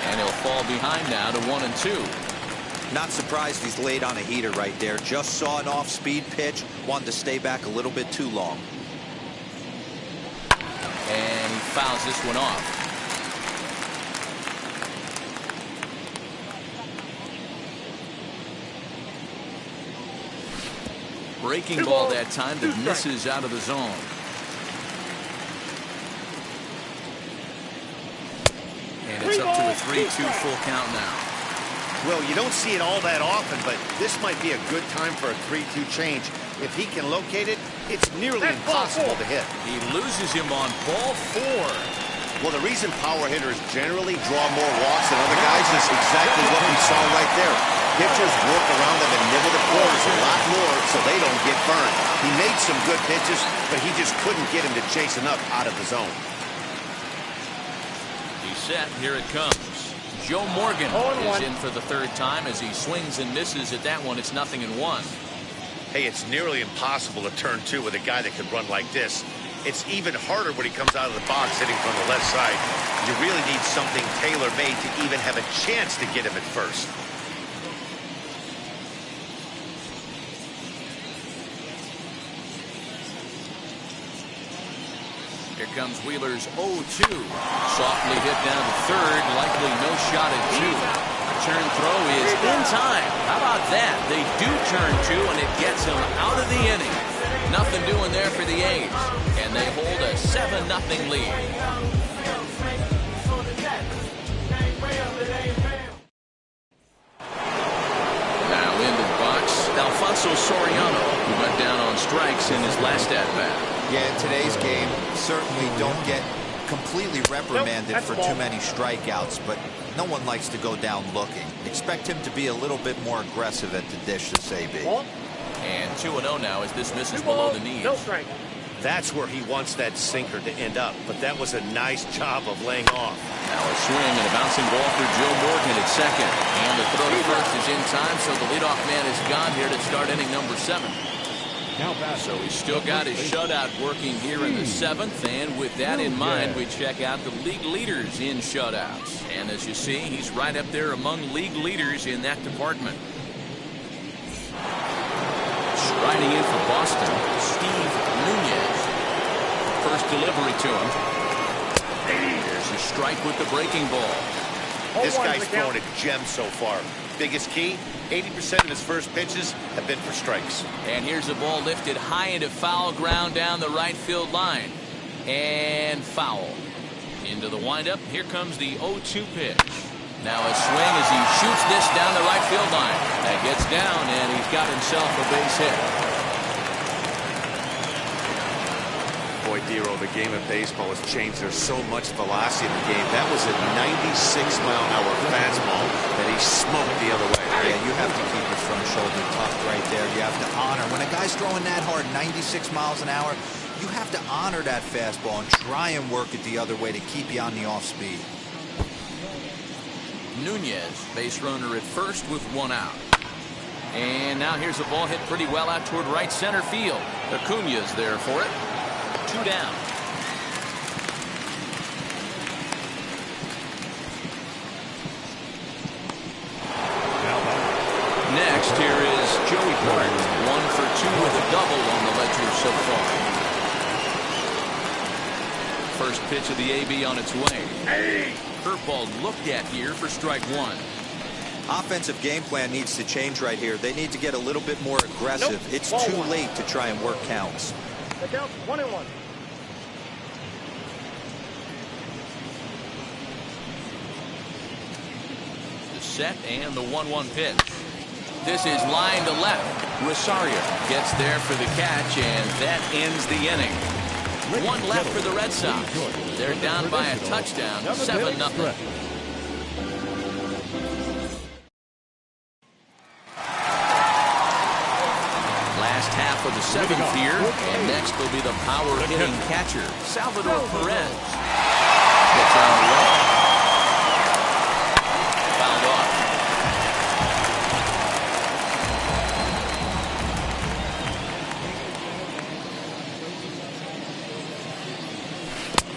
And he'll fall behind now to 1-2. Not surprised he's late on a heater right there. Just saw an off-speed pitch. Wanted to stay back a little bit too long. And he fouls this one off. Breaking ball that time that misses out of the zone. And it's up to a 3-2 full count now. Well, you don't see it all that often, but this might be a good time for a 3-2 change. If he can locate it, it's nearly impossible to hit. He loses him on ball 4. Well, the reason power hitters generally draw more walks than other guys is exactly what we saw right there. Pitchers work around them and nibble the corners a lot more so they don't get burned. He made some good pitches, but he just couldn't get him to chase enough out of the zone. He's set. Here it comes. Joe Morgan is in for the 3rd time as he swings and misses at that one. It's 0-1. Hey, it's nearly impossible to turn 2 with a guy that can run like this. It's even harder when he comes out of the box hitting from the left side. You really need something tailor-made to even have a chance to get him at first. Here comes Wheeler's 0-2. Softly hit down to 3rd. Likely no shot at 2. The turn throw is in time. How about that? They do turn 2, and it gets him out of the inning. Nothing doing there for the A's. And they hold a 7-0 lead. Now into the box, Alfonso Soriano, who went down on strikes in his last at-bat. Yeah, in today's game, certainly don't get completely reprimanded for too many strikeouts, but no one likes to go down looking. Expect him to be a little bit more aggressive at the dish this AB. And 2-0 now as this misses below the knees. No strike. That's where he wants that sinker to end up, but that was a nice job of laying off. Now a swing and a bouncing ball for Joe Morgan at 2nd. And the throw to first is in time, so the leadoff man is gone here to start inning number 7. So he's still got his shutout working here in the 7th, and with that in mind, we check out the league leaders in shutouts. And as you see, he's right up there among league leaders in that department. Striding in for Boston, Steve Nunez. First delivery to him. There's a strike with the breaking ball. This guy's thrown a gem so far. Biggest key, 80% of his first pitches have been for strikes. And here's a ball lifted high into foul ground down the right field line. And foul. Into the windup. Here comes the 0-2 pitch. Now a swing as he shoots this down the right field line. That gets down, and he's got himself a base hit. Boy, Dero, the game of baseball has changed. There's so much velocity in the game. That was a 96-mile-an-hour fastball that he smoked the other way. Yeah, you have to keep your front shoulder tucked right there. You have to honor. When a guy's throwing that hard, 96 miles an hour, You have to honor that fastball and try and work it the other way to keep you on the off speed. Nunez, base runner at first with one out. And now here's a ball hit pretty well out toward right center field. Acuna's there for it. 2 down. Next, here is Joey Bart. 1 for 2 with a double on the ledger so far. First pitch of the AB on its way. Hey! Curveball looked at here for strike 1. Offensive game plan needs to change right here. They need to get a little bit more aggressive. Nope. It's Ball too 1. late to try and work counts. The count's 1-1. The set and the 1-1 pitch. This is line to left. Rosario gets there for the catch, and that ends the inning. 1 left for the Red Sox. They're down by a touchdown, 7-0. Last half of the 7th here, and next will be the power-hitting catcher, Salvador Perez. Gets on the way. Fouled off.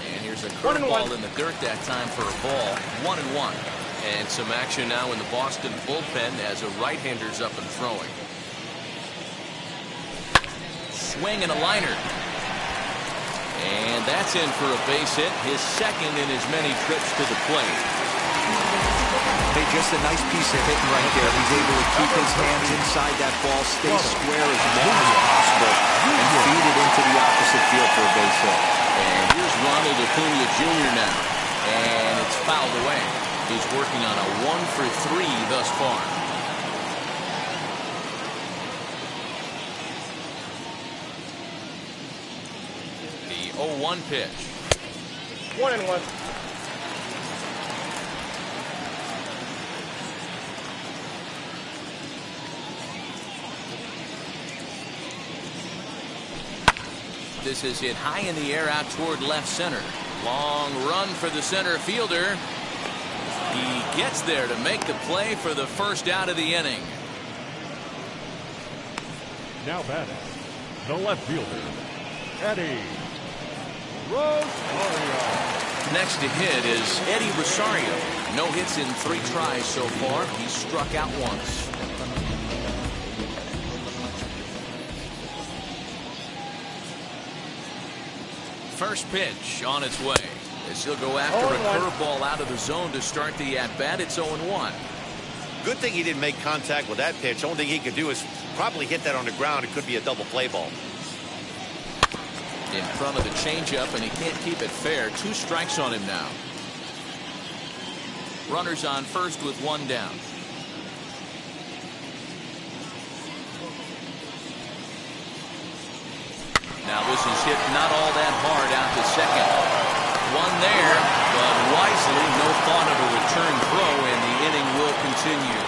And here's a curveball in the dirt that time for a ball. 1-1. And some action now in the Boston bullpen as a right-hander's up and throwing. Swing and a liner. And that's in for a base hit, his second in as many trips to the plate. Hey, just a nice piece of hitting right there. He's able to keep his hands inside that ball, stay square as long as possible, and feed it into the opposite field for a base hit. And here's Ronald Acuna Jr. now. And it's fouled away. He's working on a 1 for 3 thus far. The 0-1 pitch. 1-1. This is hit high in the air out toward left center. Long run for the center fielder. He gets there to make the play for the first out of the inning. Now batting, the left fielder, Eddie Rosario. Next to hit is Eddie Rosario. No hits in 3 tries so far. He's struck out once. First pitch on its way. As he'll go after a curveball out of the zone to start the at-bat. It's 0-1. Good thing he didn't make contact with that pitch. Only thing he could do is probably hit that on the ground. It could be a double play ball. In front of the changeup, and he can't keep it fair. 2 strikes on him now. Runners on first with 1 down. Now this is hit not all that hard out to second. 1 there, but wisely no thought of a return throw, and the inning will continue.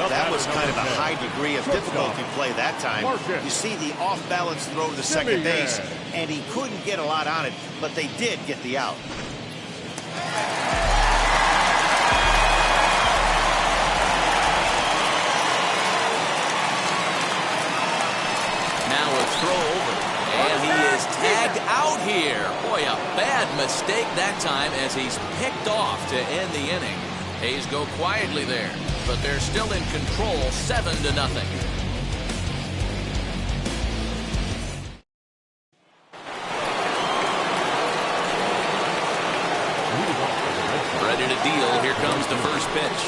That was kind of a high degree of difficulty play that time. You see the off-balance throw to the second base, and he couldn't get a lot on it, but they did get the out. Now a throw over, and he is tagged out here. Boy, a bad mistake that time as he's picked off to end the inning. A's go quietly there, but they're still in control, 7-0. Ready to deal. Here comes the first pitch.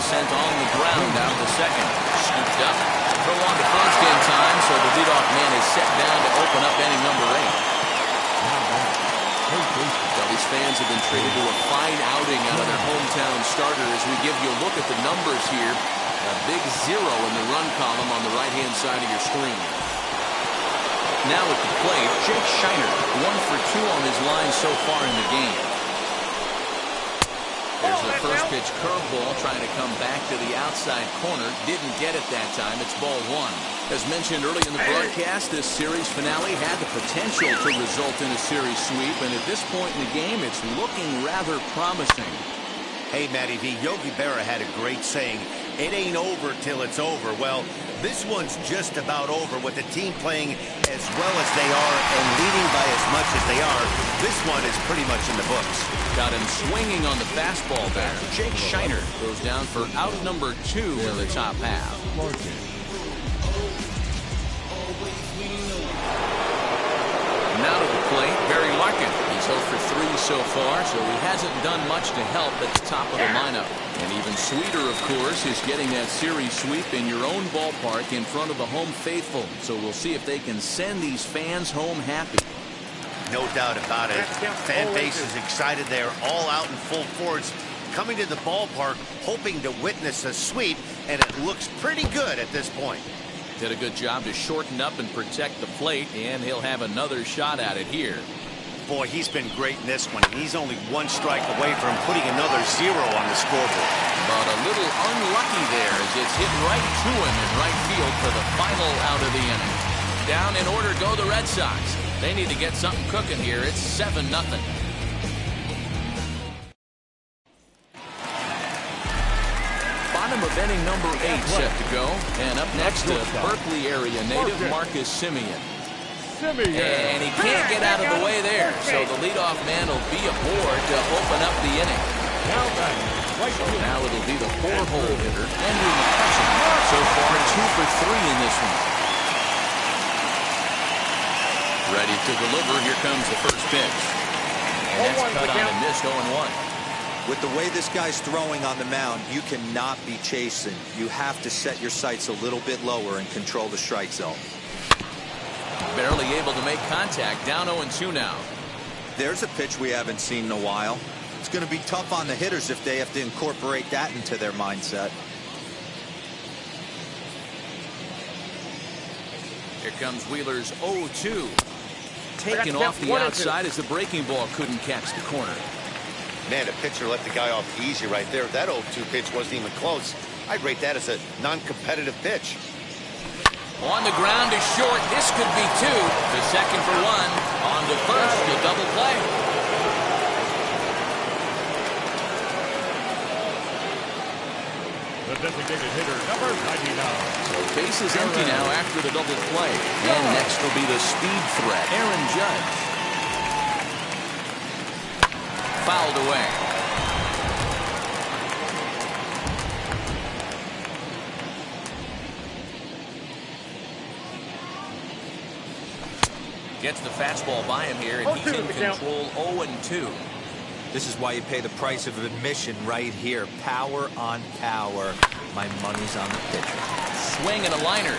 Sent on the ground out to second. Scooped up. Throw on to first in time, so the leadoff man is set down to open up inning number 8. Phillies fans have been treated to a fine outing out of their hometown starter as we give you a look at the numbers here. A big 0 in the run column on the right-hand side of your screen. Now at the plate, Jake Shiner, 1 for 2 on his line so far in the game. There's the first pitch curveball trying to come back to the outside corner. Didn't get it that time. It's ball one. As mentioned early in the broadcast, this series finale had the potential to result in a series sweep, and at this point in the game, it's looking rather promising. Hey, Matty V, Yogi Berra had a great saying, it ain't over till it's over. Well, this one's just about over with the team playing as well as they are and leading by as much as they are. This one is pretty much in the books. Got him swinging on the fastball there. Jake Shiner goes down for out number 2 in the top half. Now to the plate, Barry Larkin. He's 0 for 3 so far, so he hasn't done much to help at the top of the lineup. And even sweeter, of course, is getting that series sweep in your own ballpark in front of the home faithful. So we'll see if they can send these fans home happy. No doubt about it. Fan base is excited. They're all out in full force, coming to the ballpark, hoping to witness a sweep, and it looks pretty good at this point. Did a good job to shorten up and protect the plate, and he'll have another shot at it here. Boy, he's been great in this one. He's only 1 strike away from putting another 0 on the scoreboard. But a little unlucky there as it's hit right to him in right field for the final out of the inning. Down in order go the Red Sox. They need to get something cooking here. It's 7-0. Bottom of inning number 8 set to go. And up next, the Berkeley area native Marcus Semien. And he can't get out of the way there. So the leadoff man will be aboard to open up the inning. So now it'll be the 4-hole hitter, Andrew McCutchen. So far, 2 for 3 in this one. Ready to deliver. Here comes the first pitch. And that's cut on and missed 0-1. With the way this guy's throwing on the mound, you cannot be chasing. You have to set your sights a little bit lower and control the strike zone. Barely able to make contact. Down 0-2 now. There's a pitch we haven't seen in a while. It's going to be tough on the hitters if they have to incorporate that into their mindset. Here comes Wheeler's 0-2. Taken off the outside as the breaking ball couldn't catch the corner. Man, the pitcher let the guy off easy right there. That 0-2 pitch wasn't even close. I'd rate that as a non-competitive pitch. On the ground is short. This could be 2. The second for 1. On to first, a double play. The designated hitter, number 99. So base is empty now after the double play. And next will be the speed threat, Aaron Judge. Fouled away. Gets the fastball by him here, and he's in control 0-2. This is why you pay the price of admission right here. Power on power. My money's on the pitcher. Swing and a liner.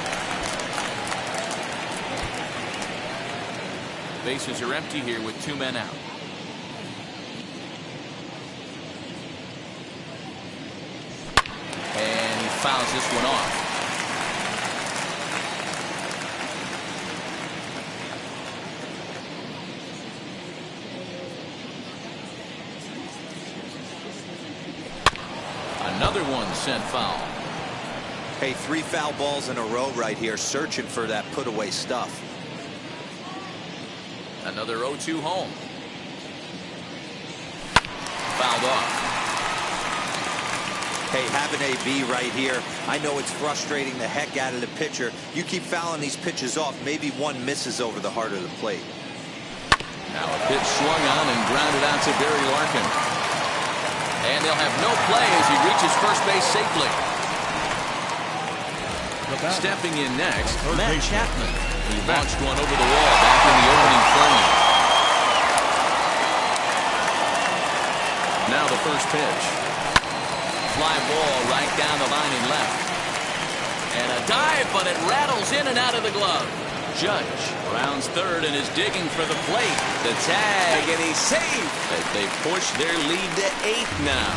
Bases are empty here with 2 men out. And he fouls this one off. Another one sent foul. Hey, 3 foul balls in a row right here, searching for that put-away stuff. Another 0-2 home. Fouled off. Hey, have an AB right here. I know it's frustrating the heck out of the pitcher. You keep fouling these pitches off, maybe one misses over the heart of the plate. Now a pitch swung on and grounded out to Barry Larkin. And they'll have no play as he reaches first base safely. Stepping in next, Matt Chapman. He launched one over the wall back in the opening frame. Now the first pitch. Fly ball right down the line and left. And a dive, but it rattles in and out of the glove. Judge rounds third and is digging for the plate. The tag, and he's safe as they push their lead to 8 now.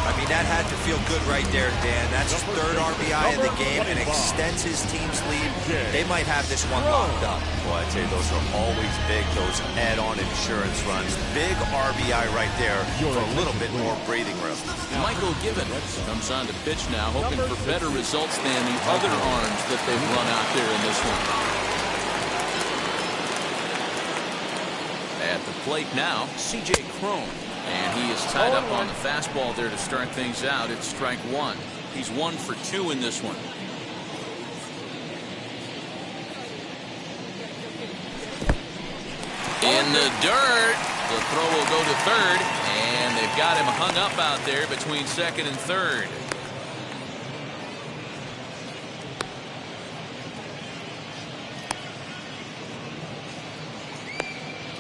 I mean, that had to feel good right there, Dan. That's his third RBI of the game and extends his team's lead. They might have this one locked up. Well, I'd say those are always big, those add-on insurance runs. Big RBI right there for a little bit more breathing room. Michael Given comes on to pitch now, hoping for better results than the other arms that they've run out there in this one. At the plate now, C.J. Cron. And he is tied up on the fastball there to start things out. It's strike one. He's 1 for 2 in this one. In the dirt. The throw will go to third. And they've got him hung up out there between second and third.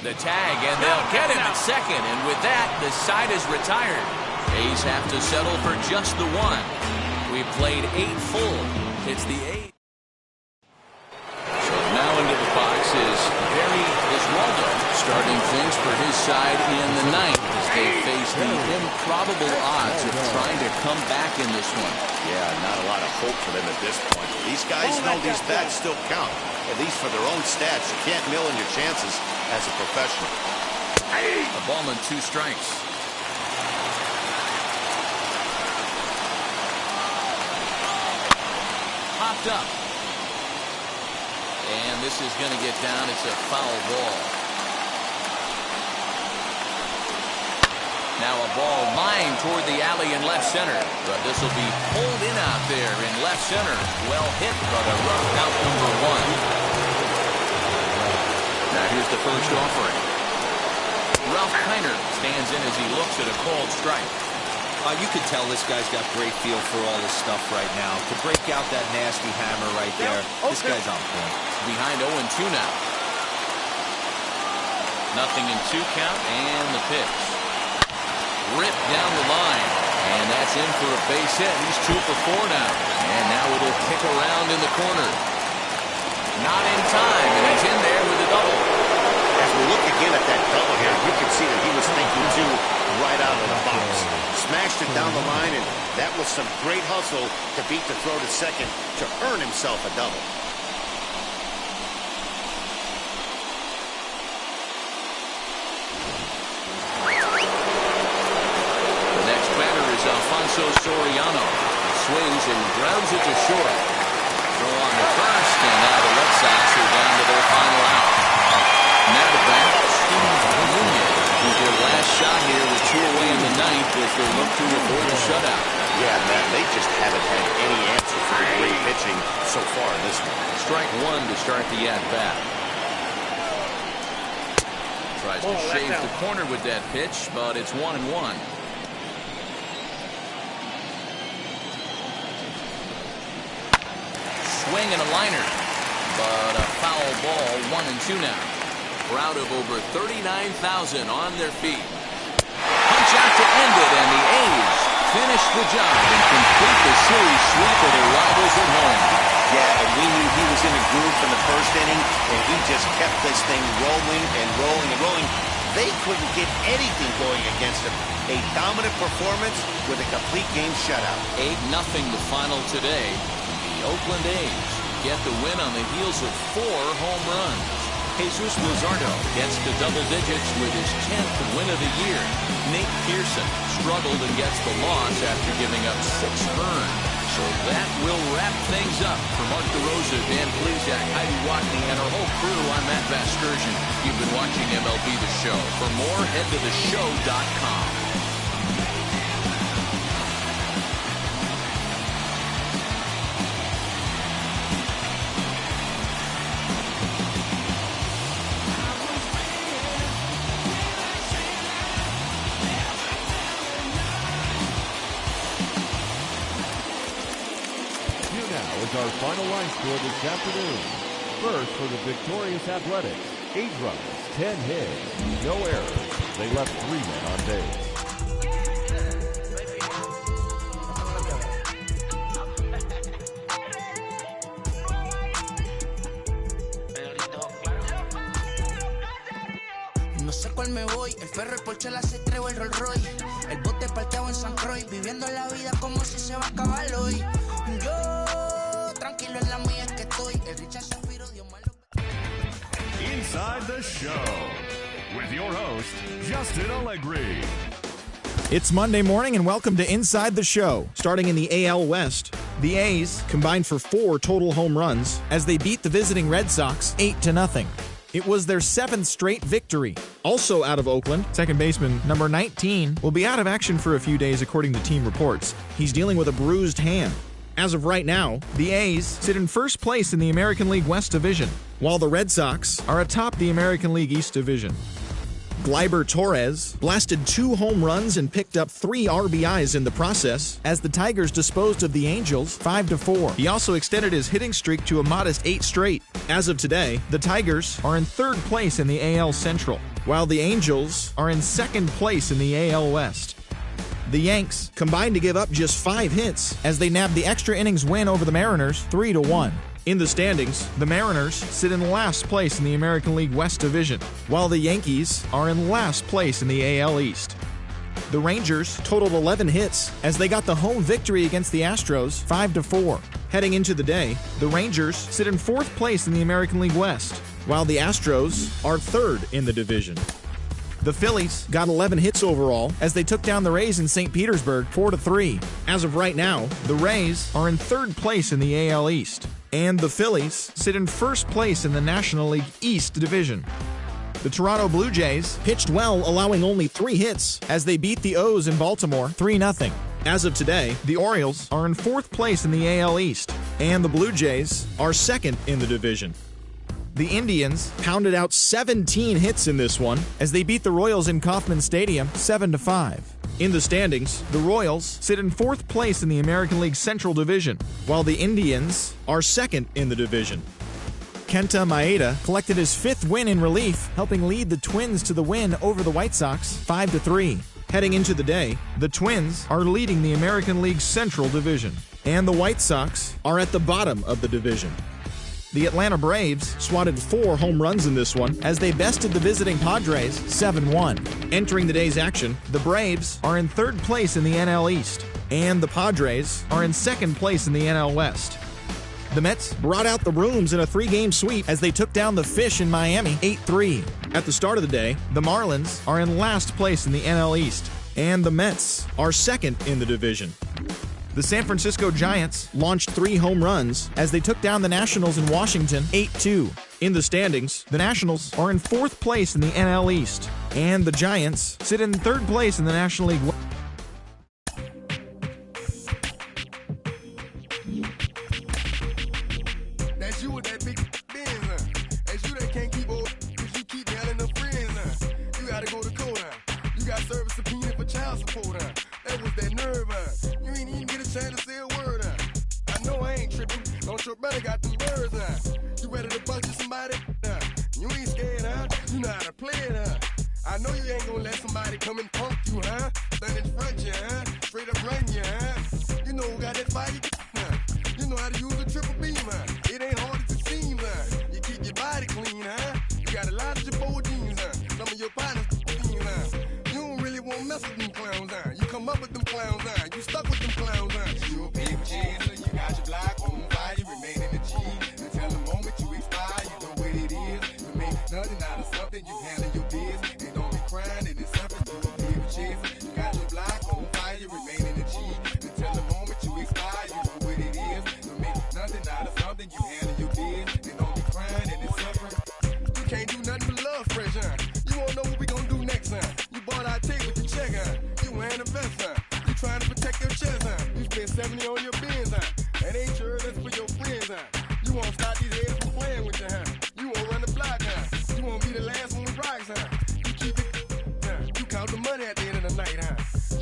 The tag, and they'll get him at second, and with that, the side is retired. A's have to settle for just the one. We've played 8 full. It's the 8. So now into the box is Barry Iswaldo, starting things for his side in the ninth as they face the improbable odds of trying to come back in this one. Yeah, not a lot of hope for them at this point. These guys know these bats still count, at least for their own stats. You can't mill in your chances as a professional. A ball and 2 strikes. Popped up. And this is going to get down. It's a foul ball. Now a ball lined toward the alley in left center. But this will be pulled in out there in left center. Well hit, but a rough out number 1. Now here's the first offering. Ralph Kiner stands in as he looks at a called strike. You can tell this guy's got great feel for all this stuff right now. To break out that nasty hammer right there, this guy's on point. Behind 0-2 now. Nothing in 2 count, and the pitch. Ripped down the line, and that's in for a base hit. He's 2 for 4 now, and now it'll kick around in the corner. Not in time, and he's in there with a double. As we look again at that double here, you can see that he was thinking too right out of the box. Smashed it down the line, and that was some great hustle to beat the throw to second to earn himself a double. The next batter is Alfonso Soriano. Swings and grounds it to short. Throw on the first, and now the Red Sox are down to their final out. Now the bat, Steve Union, who's their last shot here with 2 away in the ninth as they look to avoid a shutout. Yeah, man, they just haven't had any answer for the great pitching so far in this one. Strike 1 to start the at-bat. Tries to shave the corner with that pitch, but it's 1-1. Swing and a liner, but a foul ball, 1-2 now. Crowd of over 39,000 on their feet. Punch out to end it, and the A's finish the job and complete the series sweep of their rivals at home. Yeah, and we knew he was in a groove from the first inning, and he just kept this thing rolling and rolling and rolling. They couldn't get anything going against him. A dominant performance with a complete game shutout. 8-0 the final today. The Oakland A's get the win on the heels of 4 home runs. Jesus Luzardo gets to double digits with his 10th win of the year. Nate Pearson struggled and gets the loss after giving up 6 earned. So that will wrap things up. For Mark DeRosa, Dan Plesac, Heidi Watney, and our whole crew, I'm Matt Vasgersian. You've been watching MLB The Show. For more, head to theshow.com. Our final line score this afternoon. First, for the victorious Athletics, 8 runs, 10 hits, no errors. They left 3 men on base. No sé cuál me voy, el ferro, el Porsche, la C3 o el Rolls Royce. El bote parqueado en San Croix, viviendo la vida como si se va a acabar hoy. Yo, tranquilo en la mía es que estoy. El Richard Shapiro, Dios malo. Inside the Show with your host, Justin Allegri. It's Monday morning and welcome to Inside the Show. Starting in the AL West, the A's combined for 4 total home runs as they beat the visiting Red Sox 8-0. It was their 7th straight victory. Also out of Oakland, second baseman number 19 will be out of action for a few days according to team reports. He's dealing with a bruised hand. As of right now, the A's sit in first place in the American League West Division, while the Red Sox are atop the American League East Division. Gleyber Torres blasted 2 home runs and picked up 3 RBIs in the process as the Tigers disposed of the Angels 5-4. He also extended his hitting streak to a modest 8 straight. As of today, the Tigers are in 3rd place in the AL Central, while the Angels are in 2nd place in the AL West. The Yanks combined to give up just 5 hits as they nabbed the extra innings win over the Mariners 3-1. In the standings, the Mariners sit in last place in the American League West Division, while the Yankees are in last place in the AL East. The Rangers totaled 11 hits as they got the home victory against the Astros 5-4. Heading into the day, the Rangers sit in 4th place in the American League West, while the Astros are 3rd in the division. The Phillies got 11 hits overall as they took down the Rays in St. Petersburg 4-3. As of right now, the Rays are in 3rd place in the AL East, and the Phillies sit in 1st place in the National League East Division. The Toronto Blue Jays pitched well, allowing only 3 hits as they beat the O's in Baltimore 3-0. As of today, the Orioles are in 4th place in the AL East, and the Blue Jays are 2nd in the division. The Indians pounded out 17 hits in this one as they beat the Royals in Kauffman Stadium 7-5. In the standings, the Royals sit in 4th place in the American League Central Division, while the Indians are 2nd in the division. Kenta Maeda collected his 5th win in relief, helping lead the Twins to the win over the White Sox 5-3. Heading into the day, the Twins are leading the American League Central Division, and the White Sox are at the bottom of the division. The Atlanta Braves swatted 4 home runs in this one as they bested the visiting Padres 7-1. Entering the day's action, the Braves are in 3rd place in the NL East, and the Padres are in 2nd place in the NL West. The Mets brought out the Rooms in a 3-game sweep as they took down the Fish in Miami 8-3. At the start of the day, the Marlins are in last place in the NL East, and the Mets are 2nd in the division. The San Francisco Giants launched 3 home runs as they took down the Nationals in Washington 8-2. In the standings, the Nationals are in 4th place in the NL East, and the Giants sit in 3rd place in the National League West. That's you with that big Benz, That's you that can't keep old because you keep yelling them friends, You gotta go to court, You got service subpoena for child support, That was that nerve, You ain't even get a chance to say a word, I know I ain't tripping. Don't your brother got them birds, You ready to bust you somebody, You ain't scared, You know how to play it, I know you ain't gonna let somebody come and punk you, Stand in front you, Straight up run you, You know who got that fire, You know how to use a triple beam, It ain't hard as it seems, You keep your body clean, You got a lot of your bold jeans, Some of your partners, You don't really want to mess with them clowns, You come up with them clowns, You stuck with them clowns, You a big chaser, you got your block on fire, you remain in the G. Until the moment you expire, you know what it is. You make nothing out of something, you handle your biz. And don't be crying, and it's something, you a big chaser. You got your block on fire, you remain in the G. Until the moment you expire, you know what it is. You make nothing out of something, you handle your biz. And don't be crying, and it's something. You can't do nothing but love fresh, You won't know what we gonna do next, You bought our tape with your check, You wearing a vest, You trying to protect your chest, You spent 70 on your bins, That ain't sure that's for your friends, You won't stop these heads from playing with you, You won't run the block, You won't be the last one with rocks, You keep it, You count the money at the end of the night,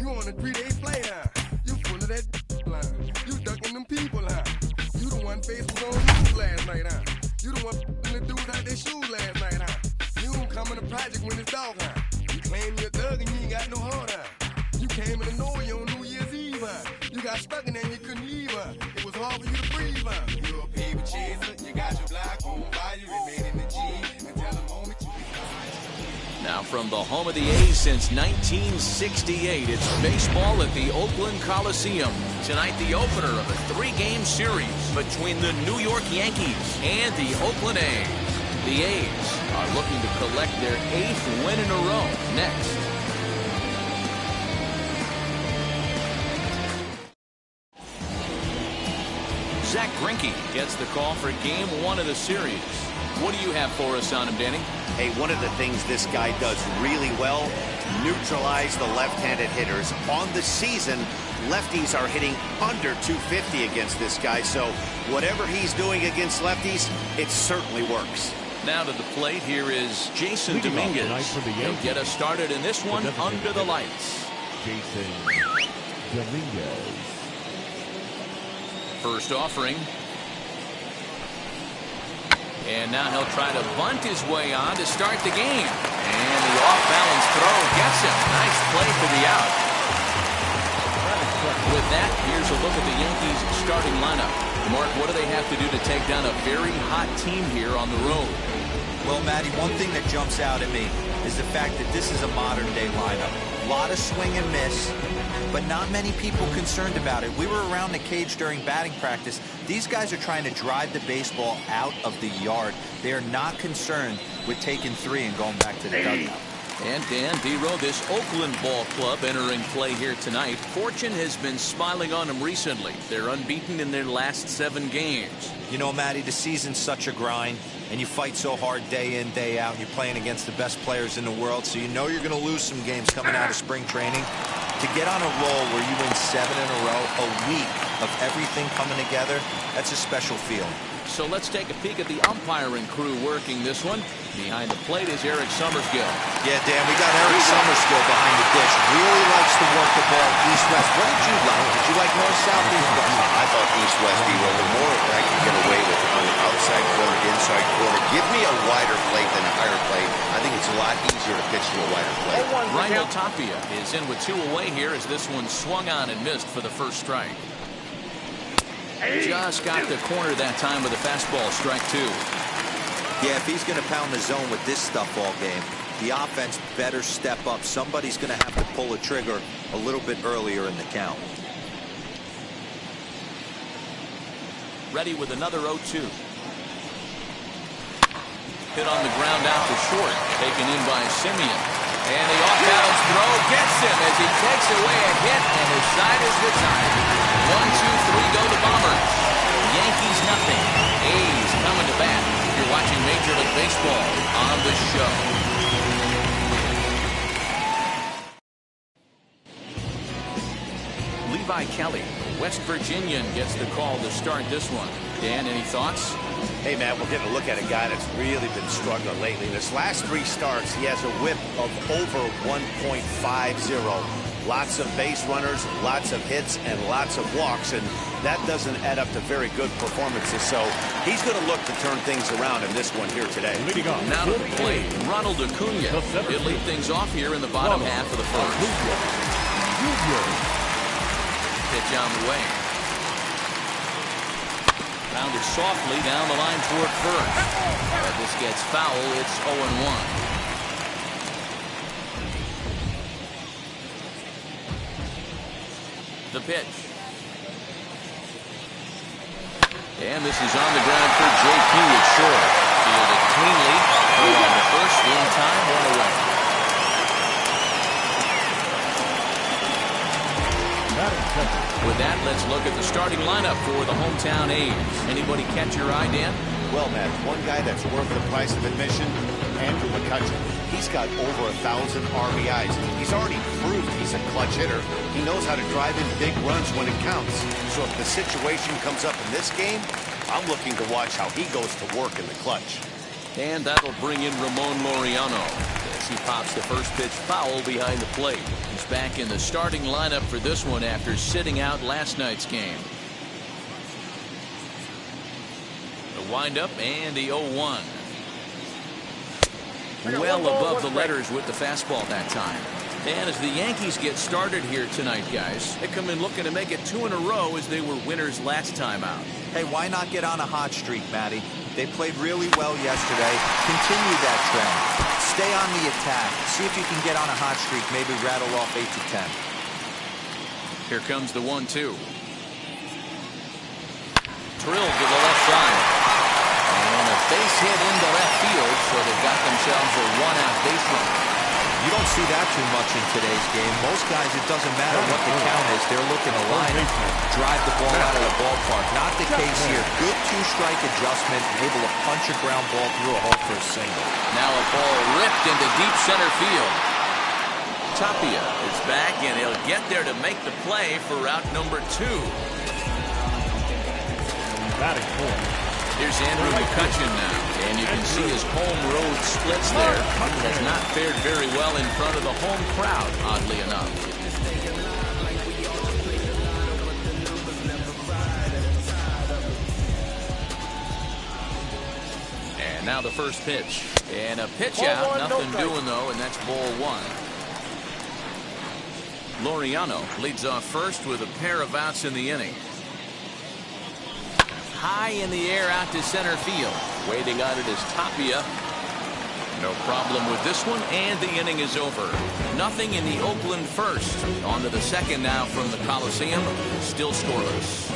You on a 3-day flight, You full of that line. You ducking them people, You the one face was on news last night, You the one the dudes out their shoes last night, You don't come in the project when it's dog, You claim you're a thug and you ain't got no heart, You came in the Norway on New Year's Eve, You got stuck in there and you couldn't leave, It was hard for you to breathe, You a paper chaser, you got your block on fire, you remain in the G. Until the moment you Now from the home of the A's since 1968, it's baseball at the Oakland Coliseum. Tonight, the opener of a 3-game series between the New York Yankees and the Oakland A's. The A's are looking to collect their 8th win in a row next. Zach Greinke gets the call for game 1 of the series. What do you have for us on him, Danny? Hey, one of the things this guy does really well, neutralize the left-handed hitters. On the season, lefties are hitting under 250 against this guy, so whatever he's doing against lefties, it certainly works. Now to the plate, here is Jason Dominguez. He'll get us started in this one under the lights. Jason Dominguez. First offering. And now he'll try to bunt his way on to start the game. And the off-balance throw gets him. Nice play for the out. With that, here's a look at the Yankees' starting lineup. Mark, what do they have to do to take down a very hot team here on the road? Well, Matty, one thing that jumps out at me is the fact that this is a modern-day lineup. A lot of swing and miss, but not many people concerned about it. We were around the cage during batting practice. These guys are trying to drive the baseball out of the yard. They are not concerned with taking 3 and going back to the dugout. And Dan Dero, this Oakland ball club entering play here tonight. Fortune has been smiling on them recently. They're unbeaten in their last 7 games. You know, Matty, the season's such a grind, and you fight so hard day in, day out. You're playing against the best players in the world, so you know you're going to lose some games coming out of spring training. To get on a roll where you win 7 in a row, a week of everything coming together, that's a special feeling. So let's take a peek at the umpiring crew working this one. Behind the plate is Eric Summerskill. Yeah, Dan, we got Eric Summerskill behind the dish. Really likes to work the ball east-west. What did you like? Did you like north-south, east-west? I thought east-west, D-Roll. The more I can get away with it on the outside corner, inside corner. Give me a wider plate than a higher plate. I think it's a lot easier to pitch to a wider plate. Ryan Tapia is in with 2 away here as this one swung on and missed for the first strike. Just got the corner that time with a fastball, strike 2. Yeah, if he's going to pound the zone with this stuff all game, the offense better step up. Somebody's going to have to pull a trigger a little bit earlier in the count. Ready with another 0-2. Hit on the ground out to short, taken in by Simeon. And the off-balance throw gets him as he takes away a hit, and his side is retired. 1-2-3 go the Bombers. Yankees nothing. A's coming to bat. You're watching Major League Baseball on the show. Levi Kelly, West Virginian, gets the call to start this one. Dan, any thoughts? Hey, Matt, we're getting a look at a guy that's really been struggling lately. In his last 3 starts, he has a whip of over 1.50. Lots of base runners, lots of hits, and lots of walks, and that doesn't add up to very good performances. So he's going to look to turn things around in this one here today. Now to the plate, Ronald Acuna. He'll lead things off here in the bottom half of the first. Pitch on the way. Rounded softly down the line toward first. But this gets foul. It's 0-1. The pitch. And this is on the ground for JP at short. Fielded cleanly. Throw on the first. In time, 1 away. With that, let's look at the starting lineup for the hometown A's. Anybody catch your eye, Dan? Well, Matt, one guy that's worth the price of admission, Andrew McCutchen. He's got over 1,000 RBIs. He's already proved he's a clutch hitter. He knows how to drive in big runs when it counts. So if the situation comes up in this game, I'm looking to watch how he goes to work in the clutch. And that'll bring in Ramon Laureano as he pops the first pitch foul behind the plate. He's back in the starting lineup for this one after sitting out last night's game. The windup and the 0-1. Well above the letters with the fastball that time. And as the Yankees get started here tonight, guys, they come in looking to make it 2 in a row as they were winners last time out. Hey, why not get on a hot streak, Matty? They played really well yesterday. Continue that trend. Stay on the attack. See if you can get on a hot streak, maybe rattle off 8 to 10. Here comes the 1-2. Drilled to the left side. And a base hit into left field, so they've got themselves a one-out base runner. You don't see that too much in today's game. Most guys, it doesn't matter what the count is. They're looking to line it, drive the ball out of the ballpark. Not the case here. Good two-strike adjustment, able to punch a ground ball through a hole for a single. Now a ball ripped into deep center field. Tapia is back, and he'll get there to make the play for route number 2. Batting fourth. Here's Andrew McCutcheon now, and you can see his home road splits there. He has not fared very well in front of the home crowd, oddly enough. And now the first pitch. And a pitch out, nothing doing though, and that's ball 1. Laureano leads off first with a pair of outs in the inning. High in the air out to center field. Waiting on it is Tapia. No problem with this one, and the inning is over. Nothing in the Oakland first. On to the second now from the Coliseum. Still scoreless.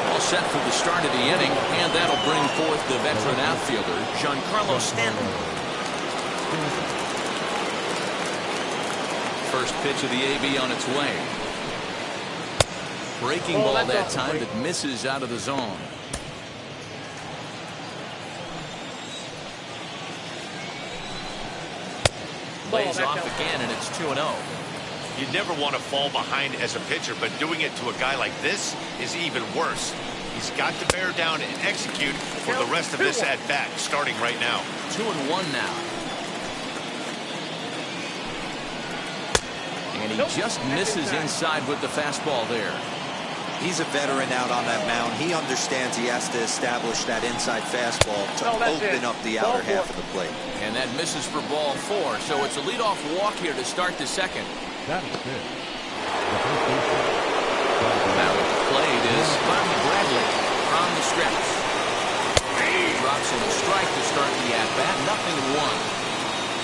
All set for the start of the inning, and that'll bring forth the veteran outfielder, Giancarlo Stanton. First pitch of the AB on its way. Breaking ball that time that misses out of the zone. Lays off again, and it's 2-0. You never want to fall behind as a pitcher, but doing it to a guy like this is even worse. He's got to bear down and execute for the rest of this at-bat, starting right now. 2-1 now. And he just misses inside with the fastball there. He's a veteran out on that mound. He understands he has to establish that inside fastball to open up the outer half of the plate. And that misses for ball 4. So it's a leadoff walk here to start the second. That is it. Now at the plate is Bobby Bradley from the stretch. Drops in a strike to start the at-bat. 0-1.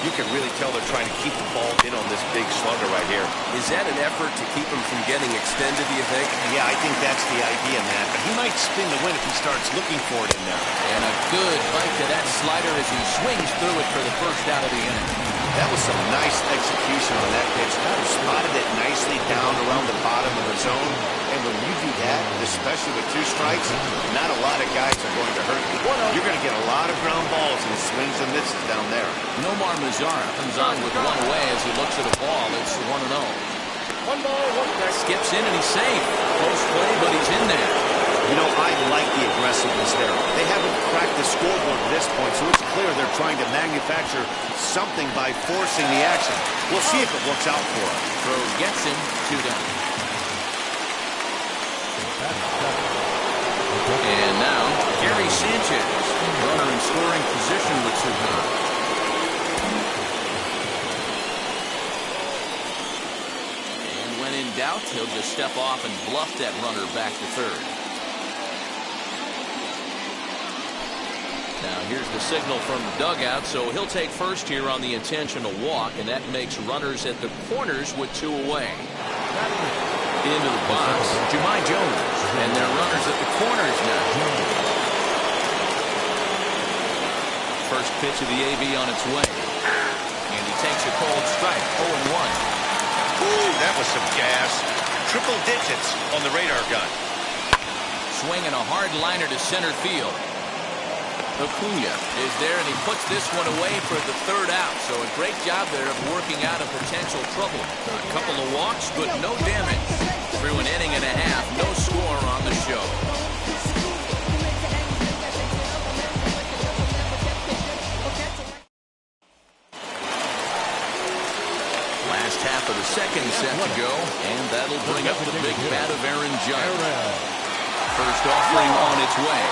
You can really tell they're trying to keep the ball in on this big slugger right here. Is that an effort to keep him from getting extended, do you think? Yeah, I think that's the idea, Matt. But he might spin the win if he starts looking for it in there. And a good bite to that slider as he swings through it for the first out of the inning. That was some nice execution on that pitch. Spotted it nicely down around the bottom of the zone. And when you do that, especially with 2 strikes, not a lot of guys are going to hurt you. You're going to get a lot of ground balls and swings and misses down there. Nomar Mazara comes on with one away as he looks at a ball. It's 1-0. 1 ball, 1 strike. Skips in and he's safe. Close play, but he's in there. You know, I like the aggressiveness there. They haven't cracked the scoreboard at this point, so it's clear they're trying to manufacture something by forcing the action. We'll see if it works out for them. Throw gets him, 2 down. And now, Gary Sanchez, runner in scoring position with 2 down. And when in doubt, he'll just step off and bluff that runner back to third. Now here's the signal from the dugout, so he'll take first here on the intentional walk, and that makes runners at the corners with 2 away. Into the box, Jahmai Jones, and their runners at the corners now. First pitch of the AB on its way, and he takes a cold strike, 0-1. Ooh, that was some gas. Triple digits on the radar gun. Swinging a hard liner to center field. Acuna is there, and he puts this one away for the 3rd out. So a great job there of working out a potential trouble. A couple of walks, but no damage. Through an inning and a half, no score on the show. Last half of the second set to go, and that'll bring up the big bat of Aaron Judge. First offering on its way.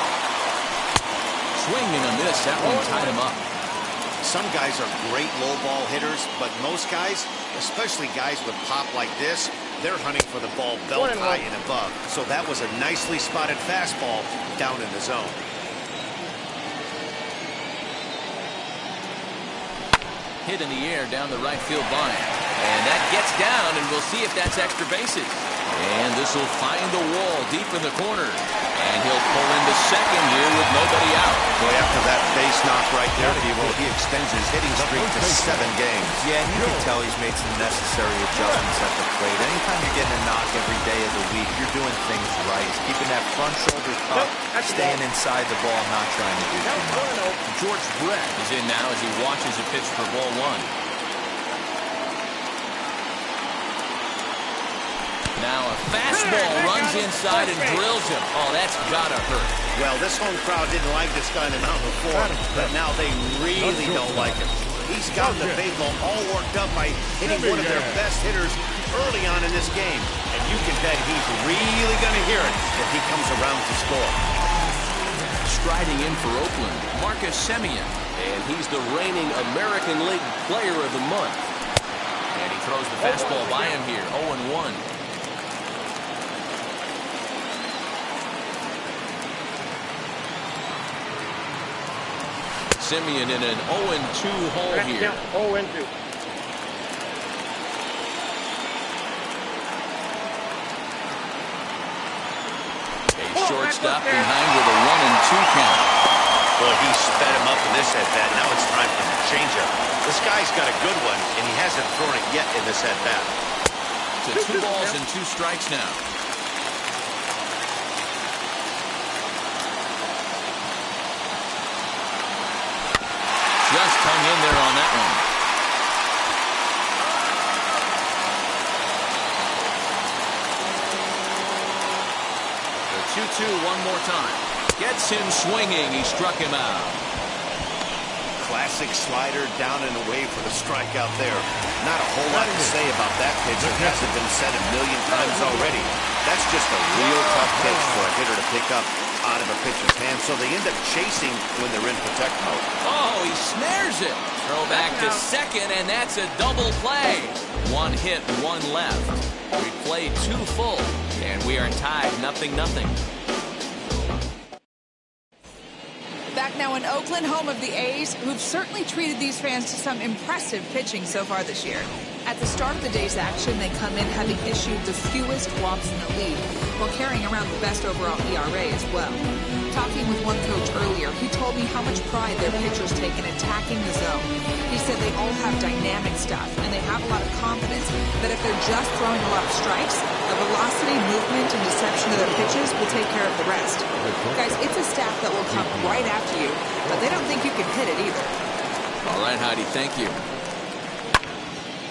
Swing and a miss. That one tied him up. Some guys are great low ball hitters, but most guys, especially guys with pop like this, they're hunting for the ball belt high and above. So that was a nicely spotted fastball down in the zone. Hit in the air down the right field line. And that gets down, and we'll see if that's extra bases. And this will find the wall deep in the corner. And he'll pull into second here with nobody out. Boy, after that base knock right there, he extends his hitting streak to 7 games. Yeah, and you can tell he's made some necessary adjustments at the plate. Anytime you're getting a knock every day of the week, you're doing things right. He's keeping that front shoulder tucked, staying inside the ball, not trying to do too much. George Brett is in now as he watches a pitch for ball 1. Now a fastball runs inside and drills him. Oh, that's gotta hurt. Well, this home crowd didn't like this guy in the mound before, but now they really don't like him. He's got the baseball all worked up by hitting one of their best hitters early on in this game. And you can bet he's really going to hear it if he comes around to score. Striding in for Oakland, Marcus Semien. And he's the reigning American League Player of the Month. And he throws the fastball by him here, 0-1. Semien in an 0-2 hole here. 0-2. A shortstop behind with a 1-2 count. Boy, he sped him up in this at-bat. Now it's time for the changeup. This guy's got a good one, and he hasn't thrown it yet in this at-bat. To 2 balls and 2 strikes now. Just hung in there on that one. The 2-2 one more time. Gets him swinging. He struck him out. Classic slider down and away for the strikeout there. Not a whole lot to say about that pitch. It hasn't been said a million times already. That's just a real tough pitch for a hitter to pick up out of a pitcher's hand, so they end up chasing when they're in protect mode. Oh, he snares it. Throw back to second, and that's a double play. 1 hit, 1 left. We played 2 full, and we are tied 0-0. Back now in Oakland, home of the A's, who've certainly treated these fans to some impressive pitching so far this year. At the start of the day's action, they come in having issued the fewest walks in the league, while carrying around the best overall ERA as well. Talking with one coach earlier, he told me how much pride their pitchers take in attacking the zone. He said they all have dynamic stuff, and they have a lot of confidence that if they're just throwing a lot of strikes, the velocity, movement, and deception of their pitches will take care of the rest. Guys, it's a staff that will come right after you, but they don't think you can hit it either. All right, Heidi, thank you.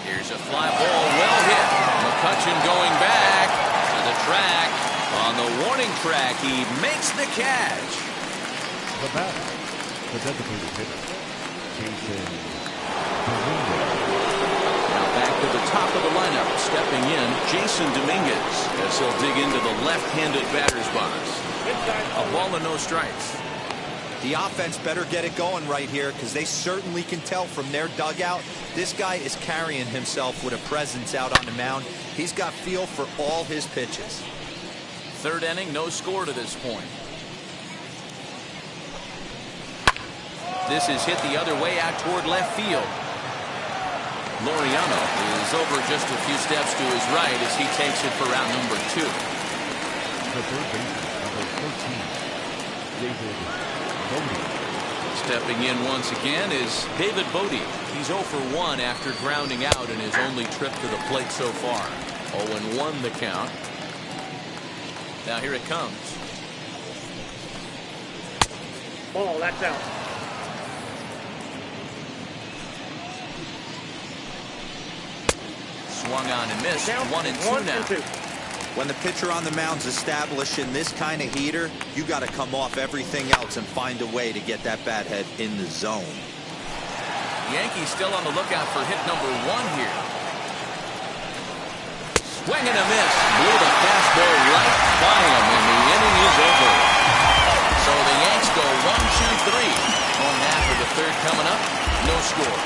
Here's a fly ball, well hit. McCutchen going back to the track. On the warning track, he makes the catch. The batter, the designated hitter, Jason Dominguez. Now back to the top of the lineup, stepping in, Jason Dominguez, as he'll dig into the left-handed batter's box. A ball and no strikes. The offense better get it going right here, because they certainly can tell from their dugout this guy is carrying himself with a presence out on the mound. He's got feel for all his pitches. 3rd inning, no score to this point. This is hit the other way out toward left field. Laureano is over just a few steps to his right as he takes it for round number 2. The third baseman, number 14, David Bodie. Stepping in once again is David Bodie. He's 0 for 1 after grounding out in his only trip to the plate so far. 0-1 the count. Now here it comes. Ball, that's out. Swung on and missed. 1-2 now. When the pitcher on the mound's establishing this kind of heater, you got to come off everything else and find a way to get that bat head in the zone. Yankees still on the lookout for hit number 1 here. Swing and a miss. Blew the fastball right by him, and the inning is over. So the Yanks go 1-2-3. On after the 3rd coming up. No score.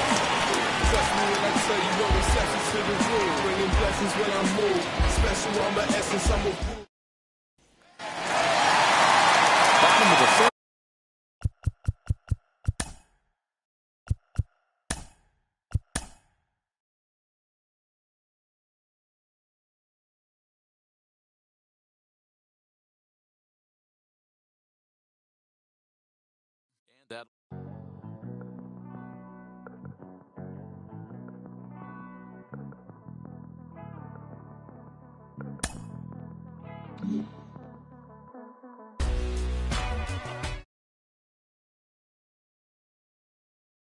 Trust me when I tell you no exceptions to the rule. Bringing blessings when I move. Special on my essence, I'm a Bottom of the 3rd. that